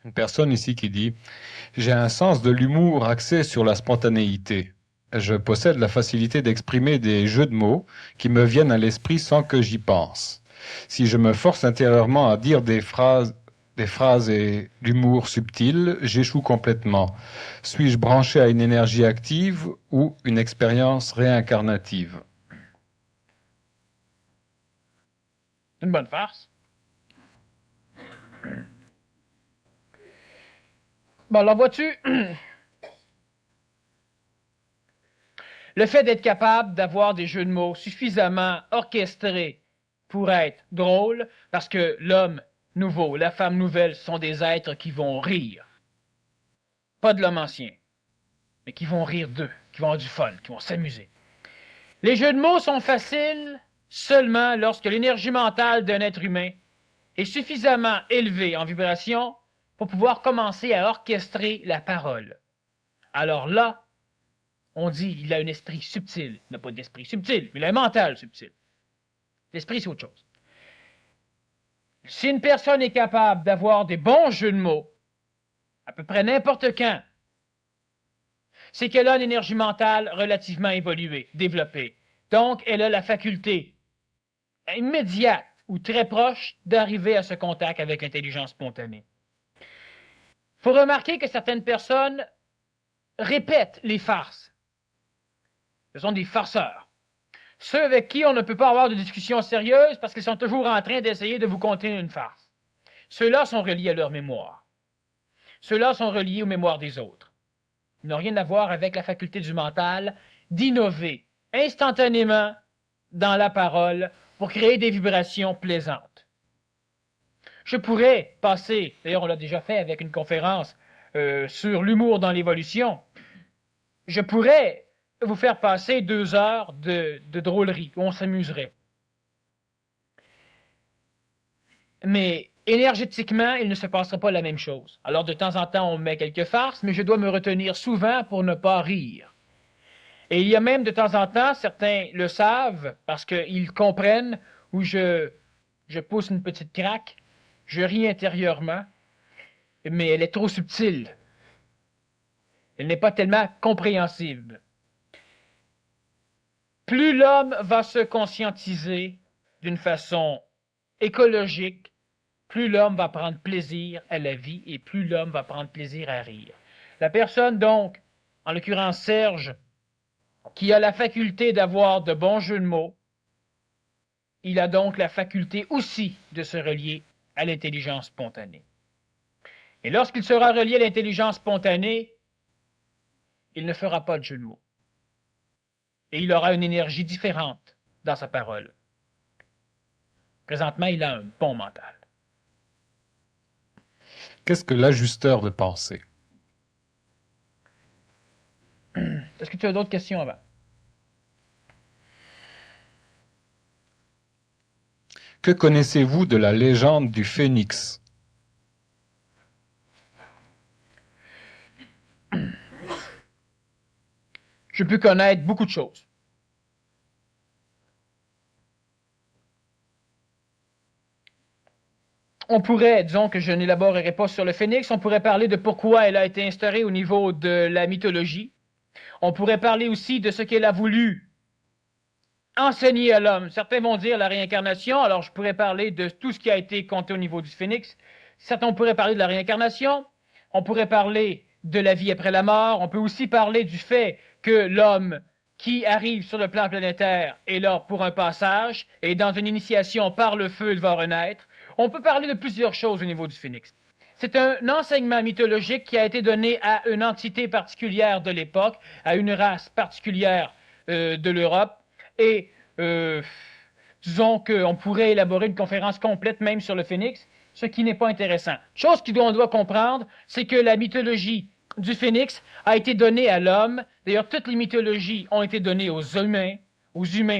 Une personne ici qui dit « J'ai un sens de l'humour axé sur la spontanéité. Je possède la facilité d'exprimer des jeux de mots qui me viennent à l'esprit sans que j'y pense. Si je me force intérieurement à dire des phrases des phrases et l'humour subtil, j'échoue complètement. Suis-je branché à une énergie active ou une expérience réincarnative? C'est une bonne farce. Bon, alors vois-tu, le fait d'être capable d'avoir des jeux de mots suffisamment orchestrés pour être drôle, parce que l'homme nouveau, la femme nouvelle sont des êtres qui vont rire. Pas de l'homme ancien, mais qui vont rire d'eux, qui vont avoir du fun, qui vont s'amuser. Les jeux de mots sont faciles seulement lorsque l'énergie mentale d'un être humain est suffisamment élevée en vibration pour pouvoir commencer à orchestrer la parole. Alors là, on dit il a un esprit subtil. Il n'a pas d'esprit subtil, mais il a un mental subtil. L'esprit, c'est autre chose. Si une personne est capable d'avoir des bons jeux de mots, à peu près n'importe quand, c'est qu'elle a une énergie mentale relativement évoluée, développée. Donc, elle a la faculté immédiate ou très proche d'arriver à ce contact avec l'intelligence spontanée. Il faut remarquer que certaines personnes répètent les farces. Ce sont des farceurs. Ceux avec qui on ne peut pas avoir de discussion sérieuse parce qu'ils sont toujours en train d'essayer de vous conter une farce. Ceux-là sont reliés à leur mémoire. Ceux-là sont reliés aux mémoires des autres. Ils n'ont rien à voir avec la faculté du mental d'innover instantanément dans la parole pour créer des vibrations plaisantes. Je pourrais passer, d'ailleurs on l'a déjà fait avec une conférence sur l'humour dans l'évolution, je pourrais vous faire passer 2 heures de drôlerie, où on s'amuserait. Mais énergétiquement, il ne se passera pas la même chose. Alors de temps en temps, on met quelques farces, mais je dois me retenir souvent pour ne pas rire. Et il y a même de temps en temps, certains le savent, parce qu'ils comprennent, où je pousse une petite craque, je ris intérieurement, mais elle est trop subtile. Elle n'est pas tellement compréhensible. Plus l'homme va se conscientiser d'une façon écologique, plus l'homme va prendre plaisir à la vie et plus l'homme va prendre plaisir à rire. La personne donc, en l'occurrence Serge, qui a la faculté d'avoir de bons jeux de mots, il a donc la faculté aussi de se relier à l'intelligence spontanée. Et lorsqu'il sera relié à l'intelligence spontanée, il ne fera pas de jeu de mots. Et il aura une énergie différente dans sa parole. Présentement, il a un bon mental. Qu'est-ce que l'ajusteur de pensée? Est-ce que tu as d'autres questions avant? Que connaissez-vous de la légende du phénix? Je peux connaître beaucoup de choses. On pourrait, disons que je n'élaborerai pas sur le phénix, on pourrait parler de pourquoi elle a été instaurée au niveau de la mythologie. On pourrait parler aussi de ce qu'elle a voulu enseigner à l'homme. Certains vont dire la réincarnation, alors je pourrais parler de tout ce qui a été compté au niveau du phénix. Certains pourraient parler de la réincarnation. On pourrait parler de la vie après la mort. On peut aussi parler du fait que l'homme qui arrive sur le plan planétaire est là pour un passage et dans une initiation par le feu, il va renaître. On peut parler de plusieurs choses au niveau du phénix. C'est un enseignement mythologique qui a été donné à une entité particulière de l'époque, à une race particulière de l'Europe. Et disons qu'on pourrait élaborer une conférence complète même sur le phénix, ce qui n'est pas intéressant. Chose qu'on doit comprendre, c'est que la mythologie du phénix a été donnée à l'homme. D'ailleurs, toutes les mythologies ont été données aux humains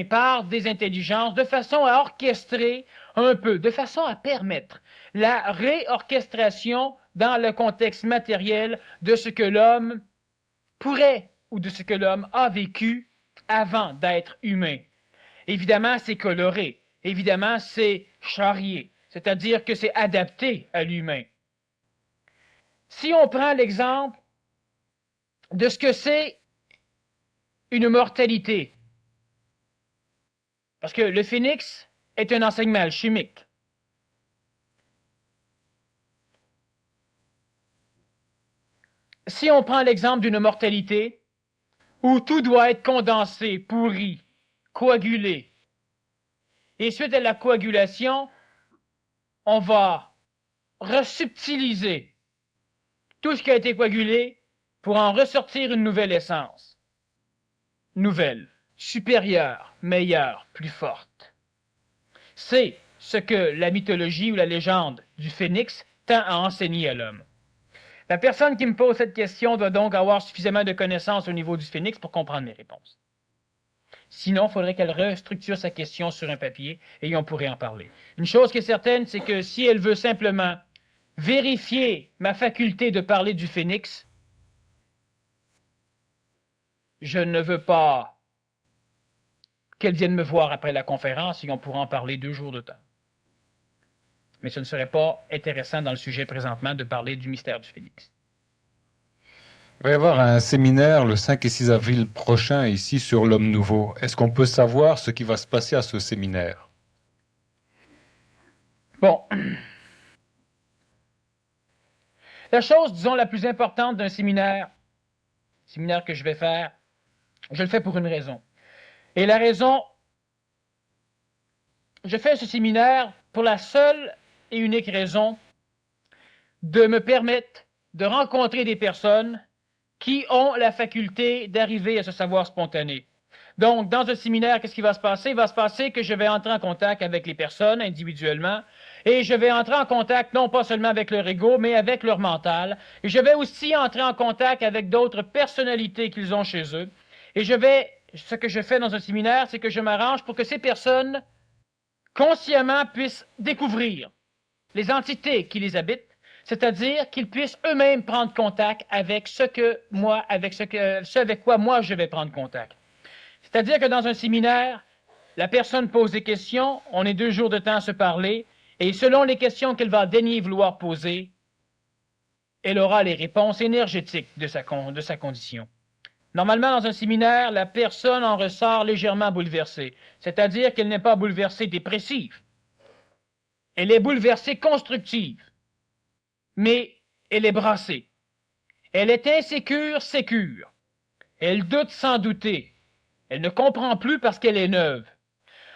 par des intelligences, de façon à orchestrer un peu, de façon à permettre la réorchestration dans le contexte matériel de ce que l'homme pourrait ou de ce que l'homme a vécu avant d'être humain. Évidemment, c'est coloré. Évidemment, c'est charrié. C'est-à-dire que c'est adapté à l'humain. Si on prend l'exemple de ce que c'est une mortalité, parce que le phénix est un enseignement alchimique. si on prend l'exemple d'une mortalité où tout doit être condensé, pourri, coagulé, et suite à la coagulation, on va resubtiliser tout ce qui a été coagulé pour en ressortir une nouvelle essence. Nouvelle, supérieure, meilleure, plus forte. C'est ce que la mythologie ou la légende du phénix tend à enseigner à l'homme. La personne qui me pose cette question doit donc avoir suffisamment de connaissances au niveau du phénix pour comprendre mes réponses. Sinon, il faudrait qu'elle restructure sa question sur un papier et on pourrait en parler. Une chose qui est certaine, c'est que si elle veut simplement vérifier ma faculté de parler du phénix, je ne veux pas qu'elle vienne me voir après la conférence et on pourra en parler 2 jours de temps. Mais ce ne serait pas intéressant dans le sujet présentement de parler du mystère du phénix. Il va y avoir un séminaire le 5 et 6 avril prochain ici sur l'homme nouveau. Est-ce qu'on peut savoir ce qui va se passer à ce séminaire? Bon. La chose, disons, la plus importante d'un séminaire que je vais faire, je le fais pour une raison. Et la raison, je fais ce séminaire pour la seule et unique raison de me permettre de rencontrer des personnes qui ont la faculté d'arriver à ce savoir spontané. Donc, dans un séminaire, qu'est-ce qui va se passer? Il va se passer que je vais entrer en contact avec les personnes individuellement et je vais entrer en contact non pas seulement avec leur ego, mais avec leur mental. Et je vais aussi entrer en contact avec d'autres personnalités qu'ils ont chez eux. Et ce que je fais dans un séminaire, c'est que je m'arrange pour que ces personnes consciemment puissent découvrir les entités qui les habitent, c'est-à-dire qu'ils puissent eux-mêmes prendre contact avec ce avec quoi moi je vais prendre contact. C'est-à-dire que dans un séminaire, la personne pose des questions, on est 2 jours de temps à se parler, et selon les questions qu'elle va daigner vouloir poser, elle aura les réponses énergétiques de sa condition. Normalement, dans un séminaire, la personne en ressort légèrement bouleversée, c'est-à-dire qu'elle n'est pas bouleversée dépressive. Elle est bouleversée constructive, mais elle est brassée. Elle est insécure, sécure. Elle doute sans douter. Elle ne comprend plus parce qu'elle est neuve.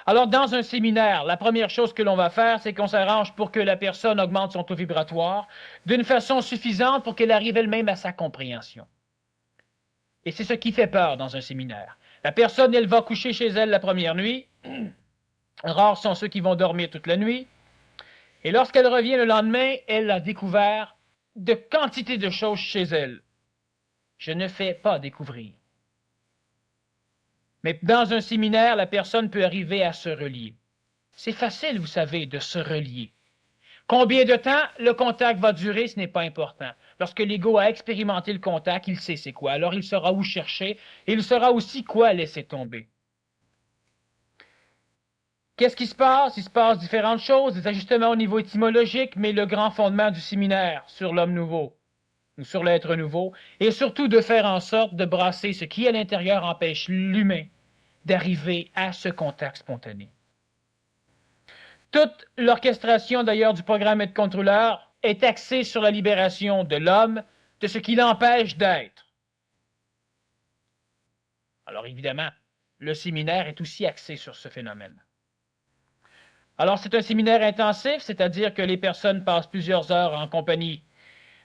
Alors, dans un séminaire, la première chose que l'on va faire, c'est qu'on s'arrange pour que la personne augmente son taux vibratoire d'une façon suffisante pour qu'elle arrive elle-même à sa compréhension. Et c'est ce qui fait peur dans un séminaire. La personne, elle va coucher chez elle la première nuit. Rares sont ceux qui vont dormir toute la nuit. Et lorsqu'elle revient le lendemain, elle a découvert de quantité de choses chez elle. Je ne fais pas découvrir. Mais dans un séminaire, la personne peut arriver à se relier. C'est facile, vous savez, de se relier. Combien de temps le contact va durer, ce n'est pas important. Lorsque l'ego a expérimenté le contact, il sait c'est quoi. Alors il saura où chercher et il saura aussi quoi laisser tomber. Qu'est-ce qui se passe? Il se passe différentes choses, des ajustements au niveau étymologique, mais le grand fondement du séminaire sur l'homme nouveau, ou sur l'être nouveau, est surtout de faire en sorte de brasser ce qui à l'intérieur empêche l'humain d'arriver à ce contact spontané. Toute l'orchestration d'ailleurs du programme Être contrôleur est axée sur la libération de l'homme de ce qui l'empêche d'être. Alors évidemment, le séminaire est aussi axé sur ce phénomène. Alors c'est un séminaire intensif, c'est-à-dire que les personnes passent plusieurs heures en compagnie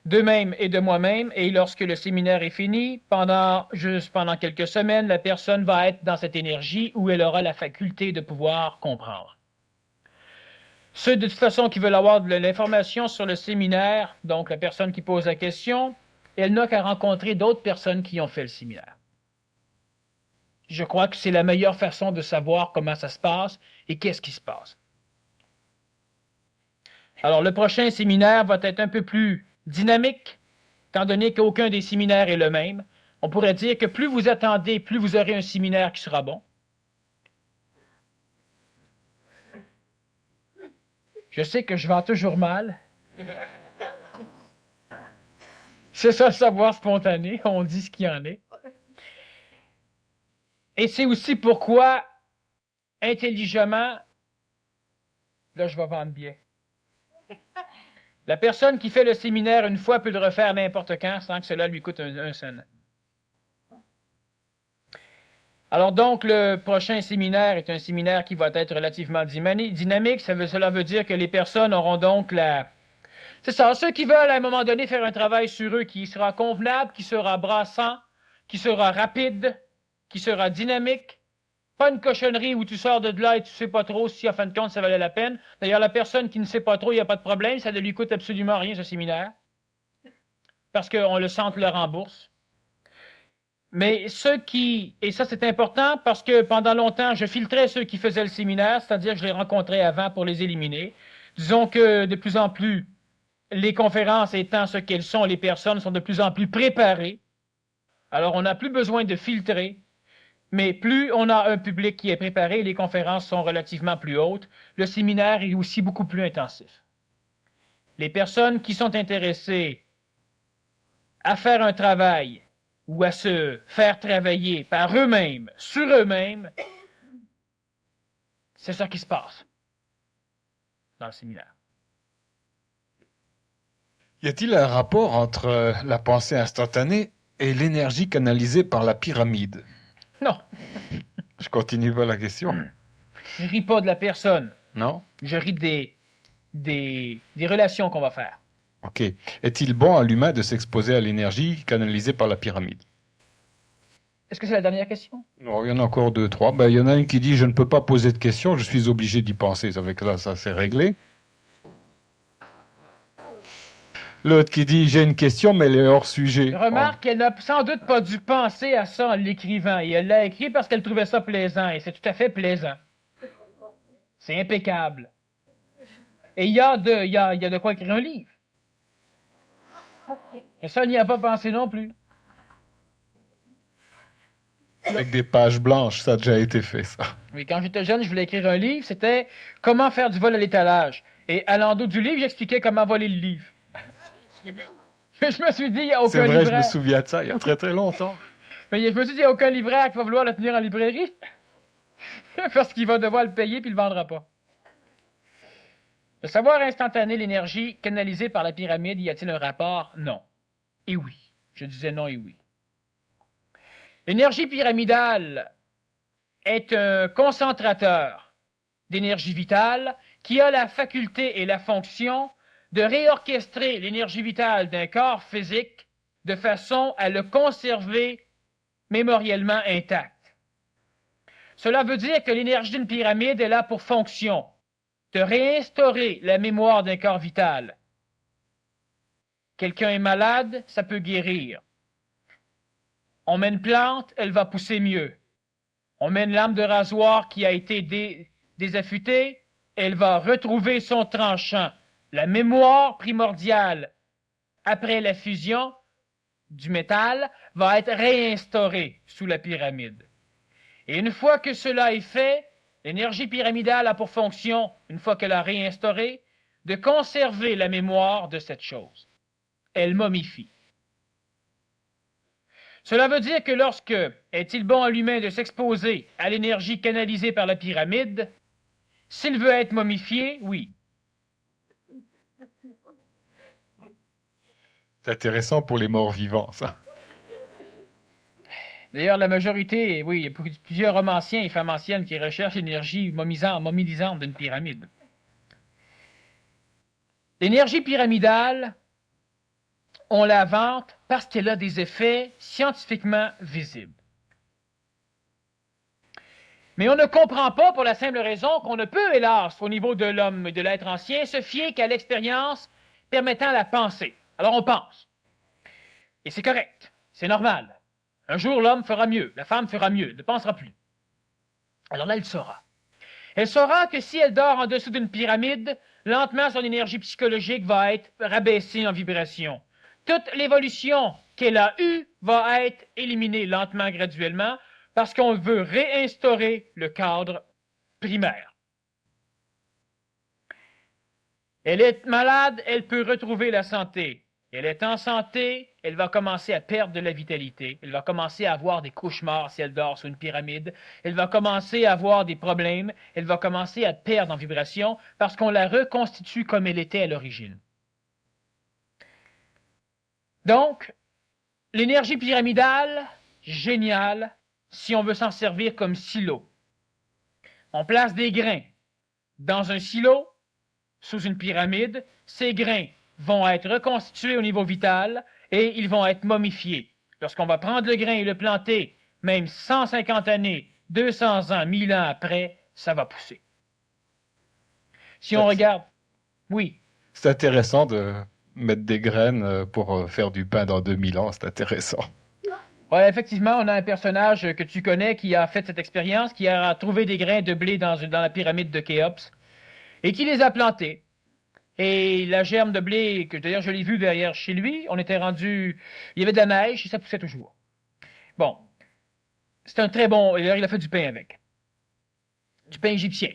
d'eux-mêmes et de moi-même, et lorsque le séminaire est fini, pendant quelques semaines, la personne va être dans cette énergie où elle aura la faculté de pouvoir comprendre. Ceux de toute façon qui veulent avoir de l'information sur le séminaire, donc la personne qui pose la question, elle n'a qu'à rencontrer d'autres personnes qui ont fait le séminaire. Je crois que c'est la meilleure façon de savoir comment ça se passe et qu'est-ce qui se passe. Alors, le prochain séminaire va être un peu plus dynamique, étant donné qu'aucun des séminaires est le même. On pourrait dire que plus vous attendez, plus vous aurez un séminaire qui sera bon. Je sais que je vends toujours mal. C'est ça le savoir spontané, on dit ce qu'il y en est. Et c'est aussi pourquoi, intelligemment, là je vais vendre bien. La personne qui fait le séminaire une fois peut le refaire n'importe quand sans que cela lui coûte un cent. Alors donc, le prochain séminaire est un séminaire qui va être relativement dynamique. Cela veut dire que les personnes auront donc C'est ça, ceux qui veulent à un moment donné faire un travail sur eux qui sera convenable, qui sera brassant, qui sera rapide, qui sera dynamique. Pas une cochonnerie où tu sors de là et tu sais pas trop si, en fin de compte, ça valait la peine. D'ailleurs, la personne qui ne sait pas trop, il n'y a pas de problème, ça ne lui coûte absolument rien, ce séminaire. Parce qu'on le centre le rembourse. Mais et ça c'est important parce que pendant longtemps, je filtrais ceux qui faisaient le séminaire, c'est-à-dire que je les rencontrais avant pour les éliminer. Disons que de plus en plus, les conférences étant ce qu'elles sont, les personnes sont de plus en plus préparées. Alors, on n'a plus besoin de filtrer, mais plus on a un public qui est préparé, les conférences sont relativement plus hautes. Le séminaire est aussi beaucoup plus intensif. Les personnes qui sont intéressées à faire un travail ou à se faire travailler par eux-mêmes, sur eux-mêmes, c'est ça qui se passe dans le séminaire. Y a-t-il un rapport entre la pensée instantanée et l'énergie canalisée par la pyramide? Non, Je continue pas la question. je ris pas de la personne, Non? je ris des relations qu'on va faire. Ok. Est-il bon à l'humain de s'exposer à l'énergie canalisée par la pyramide? Est-ce que c'est la dernière question? Non, il y en a encore deux, trois. Ben, il y en a une qui dit je ne peux pas poser de questions, je suis obligé d'y penser. Ça fait que là, ça c'est réglé. L'autre qui dit j'ai une question, mais elle est hors sujet. Remarque qu'elle n'a sans doute pas dû penser à ça en l'écrivant, et elle l'a écrit parce qu'elle trouvait ça plaisant, et c'est tout à fait plaisant. C'est impeccable. Et il y a de quoi écrire un livre. Et ça, elle n'y a pas pensé non plus. Avec des pages blanches, ça a déjà été fait, ça. Oui, quand j'étais jeune, je voulais écrire un livre, c'était Comment faire du vol à l'étalage. Et à l'endos du livre, j'expliquais comment voler le livre. Je me suis dit, il n'y a C'est aucun vrai, je me libraire. souviens de ça, il y a très très longtemps. Mais je me suis dit, il n'y a aucun libraire qui va vouloir le tenir en librairie. Parce qu'il va devoir le payer puis il ne le vendra pas. Le savoir instantané, l'énergie canalisée par la pyramide, y a-t-il un rapport? Non. Et oui. Je disais non et oui. L'énergie pyramidale est un concentrateur d'énergie vitale qui a la faculté et la fonction de réorchestrer l'énergie vitale d'un corps physique de façon à le conserver mémoriellement intact. Cela veut dire que l'énergie d'une pyramide est là pour fonction de réinstaurer la mémoire d'un corps vital. Quelqu'un est malade, ça peut guérir. On met une plante, elle va pousser mieux. On met une lame de rasoir qui a été désaffûtée, elle va retrouver son tranchant. La mémoire primordiale après la fusion du métal va être réinstaurée sous la pyramide. Et une fois que cela est fait, l'énergie pyramidale a pour fonction, une fois qu'elle a réinstauré, de conserver la mémoire de cette chose. Elle momifie. Cela veut dire que lorsque est-il bon à l'humain de s'exposer à l'énergie canalisée par la pyramide, s'il veut être momifié, oui. C'est intéressant pour les morts vivants, ça. D'ailleurs, la majorité, oui, il y a plusieurs hommes anciens et femmes anciennes qui recherchent l'énergie momilisante d'une pyramide. L'énergie pyramidale, on la vante parce qu'elle a des effets scientifiquement visibles. Mais on ne comprend pas pour la simple raison qu'on ne peut, hélas, au niveau de l'homme et de l'être ancien, se fier qu'à l'expérience permettant la pensée. Alors on pense. Et c'est correct, c'est normal. Un jour, l'homme fera mieux, la femme fera mieux, ne pensera plus. Alors là, elle saura. Elle saura que si elle dort en dessous d'une pyramide, lentement, son énergie psychologique va être rabaissée en vibration. Toute l'évolution qu'elle a eue va être éliminée lentement, graduellement, parce qu'on veut réinstaurer le cadre primaire. Elle est malade, elle peut retrouver la santé. Elle est en santé, elle va commencer à perdre de la vitalité. Elle va commencer à avoir des cauchemars si elle dort sous une pyramide. Elle va commencer à avoir des problèmes. Elle va commencer à perdre en vibration parce qu'on la reconstitue comme elle était à l'origine. Donc, l'énergie pyramidale, géniale, si on veut s'en servir comme silo. On place des grains dans un silo, sous une pyramide. Ces grains vont être reconstitués au niveau vital et ils vont être momifiés. Lorsqu'on va prendre le grain et le planter, même 150 années, 200 ans, 1000 ans après, ça va pousser. Si on regarde, oui. C'est intéressant de mettre des graines pour faire du pain dans 2000 ans, c'est intéressant. Ouais, effectivement, on a un personnage que tu connais qui a fait cette expérience, qui a trouvé des grains de blé dans la pyramide de Khéops et qui les a plantés. Et la germe de blé, que d'ailleurs je l'ai vu derrière chez lui, on était rendu, il y avait de la neige et ça poussait toujours. Bon, c'est un très bon, d'ailleurs il a fait du pain avec. Du pain égyptien.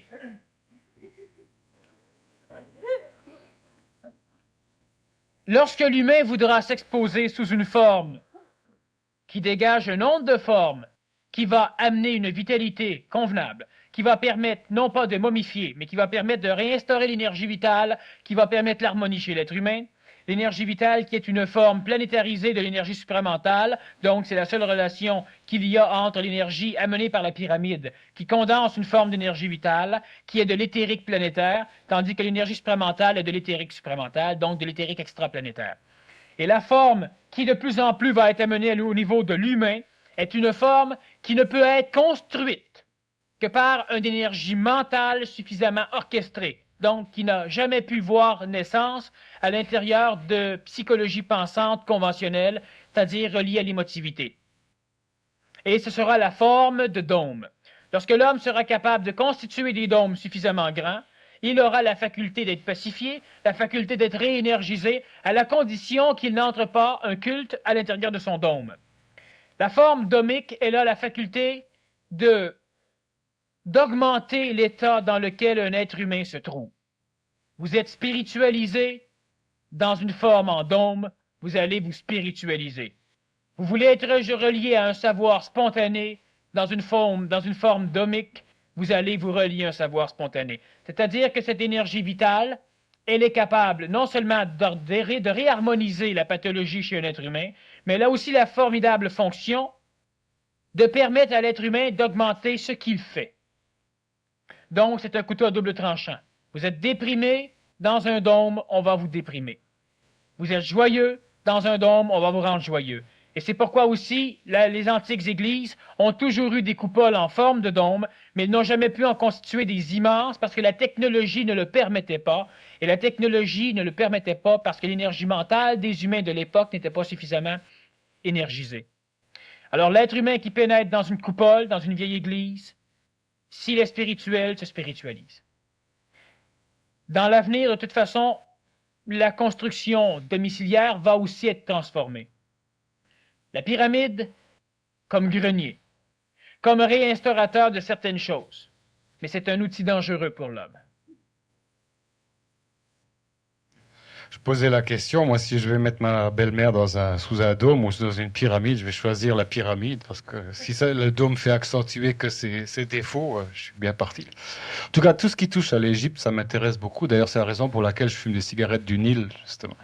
Lorsque l'humain voudra s'exposer sous une forme qui dégage un onde de forme qui va amener une vitalité convenable, qui va permettre non pas de momifier, mais qui va permettre de réinstaurer l'énergie vitale, qui va permettre l'harmonie chez l'être humain. L'énergie vitale qui est une forme planétarisée de l'énergie supramentale, donc c'est la seule relation qu'il y a entre l'énergie amenée par la pyramide, qui condense une forme d'énergie vitale, qui est de l'éthérique planétaire, tandis que l'énergie supramentale est de l'éthérique supramentale, donc de l'éthérique extraplanétaire. Et la forme qui de plus en plus va être amenée au niveau de l'humain est une forme qui ne peut être construite que par une énergie mentale suffisamment orchestrée, donc qui n'a jamais pu voir naissance à l'intérieur de psychologie pensante conventionnelle, c'est-à-dire reliée à l'émotivité. Et ce sera la forme de dôme. Lorsque l'homme sera capable de constituer des dômes suffisamment grands, il aura la faculté d'être pacifié, la faculté d'être réénergisé, à la condition qu'il n'entre pas un culte à l'intérieur de son dôme. La forme dômique, elle a la faculté d'augmenter l'état dans lequel un être humain se trouve. Vous êtes spiritualisé dans une forme en dôme, vous allez vous spiritualiser. Vous voulez être relié à un savoir spontané dans une forme dômique, vous allez vous relier à un savoir spontané. C'est-à-dire que cette énergie vitale, elle est capable non seulement de réharmoniser la pathologie chez un être humain, mais elle a aussi la formidable fonction de permettre à l'être humain d'augmenter ce qu'il fait. Donc, c'est un couteau à double tranchant. Vous êtes déprimé, dans un dôme, on va vous déprimer. Vous êtes joyeux, dans un dôme, on va vous rendre joyeux. Et c'est pourquoi aussi les antiques églises ont toujours eu des coupoles en forme de dôme, mais ils n'ont jamais pu en constituer des immenses parce que la technologie ne le permettait pas. Et la technologie ne le permettait pas parce que l'énergie mentale des humains de l'époque n'était pas suffisamment énergisée. Alors l'être humain qui pénètre dans une coupole, dans une vieille église, s'il est spirituel, se spiritualise. Dans l'avenir, de toute façon, la construction domiciliaire va aussi être transformée. La pyramide comme grenier, comme réinstaurateur de certaines choses. Mais c'est un outil dangereux pour l'homme. Je posais la question, moi, si je vais mettre ma belle-mère sous un dôme ou dans une pyramide, je vais choisir la pyramide parce que si le dôme fait accentuer que ses défauts, je suis bien parti. En tout cas, tout ce qui touche à l'Égypte, ça m'intéresse beaucoup. D'ailleurs, c'est la raison pour laquelle je fume des cigarettes du Nil, justement.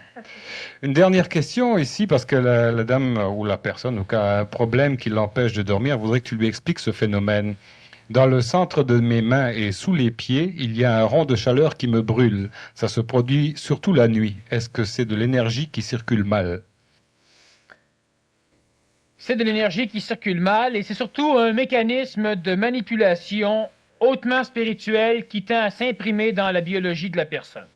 Une dernière question ici, parce que la dame ou la personne, au cas, a un problème qui l'empêche de dormir. Je voudrais que tu lui expliques ce phénomène. Dans le centre de mes mains et sous les pieds, il y a un rond de chaleur qui me brûle. Ça se produit surtout la nuit. Est-ce que c'est de l'énergie qui circule mal? C'est de l'énergie qui circule mal et c'est surtout un mécanisme de manipulation hautement spirituel qui tend à s'imprimer dans la biologie de la personne.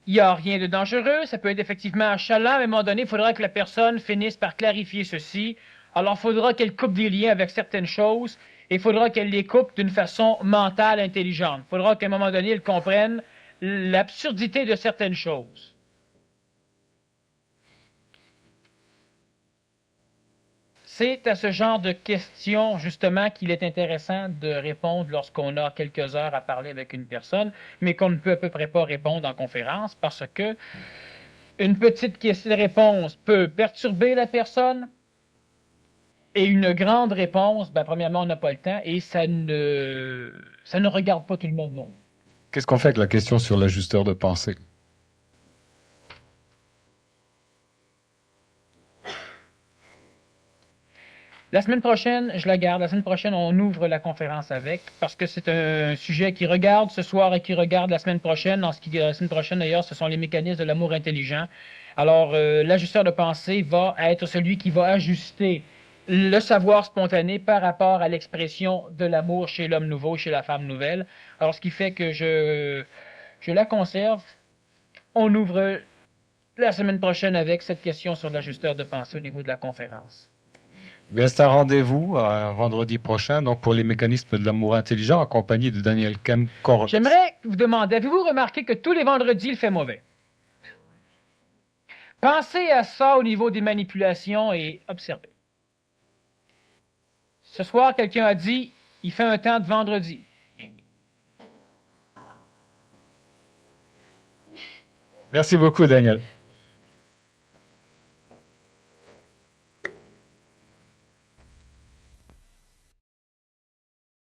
Il n'y a rien de dangereux, ça peut être effectivement achalant, mais à un moment donné, il faudra que la personne finisse par clarifier ceci. Alors, il faudra qu'elle coupe des liens avec certaines choses et il faudra qu'elle les coupe d'une façon mentale intelligente. Il faudra qu'à un moment donné, elle comprenne l'absurdité de certaines choses. C'est à ce genre de questions, justement, qu'il est intéressant de répondre lorsqu'on a quelques heures à parler avec une personne, mais qu'on ne peut à peu près pas répondre en conférence parce que une petite réponse peut perturber la personne et une grande réponse, premièrement, on n'a pas le temps et ça ne regarde pas tout le monde, non. Qu'est-ce qu'on fait avec la question sur l'ajusteur de pensée? La semaine prochaine, je la garde. La semaine prochaine, on ouvre la conférence avec, parce que c'est un sujet qui regarde ce soir et qui regarde la semaine prochaine. La semaine prochaine, d'ailleurs, ce sont les mécanismes de l'amour intelligent. Alors, l'ajusteur de pensée va être celui qui va ajuster le savoir spontané par rapport à l'expression de l'amour chez l'homme nouveau, chez la femme nouvelle. Alors, ce qui fait que je la conserve. On ouvre la semaine prochaine avec cette question sur l'ajusteur de pensée au niveau de la conférence. Bien, c'est un rendez-vous vendredi prochain, donc pour les mécanismes de l'amour intelligent, accompagné de Daniel Kemp-Korot. J'aimerais vous demander, avez-vous remarqué que tous les vendredis, il fait mauvais? Pensez à ça au niveau des manipulations et observez. Ce soir, quelqu'un a dit, il fait un temps de vendredi. Merci beaucoup, Daniel.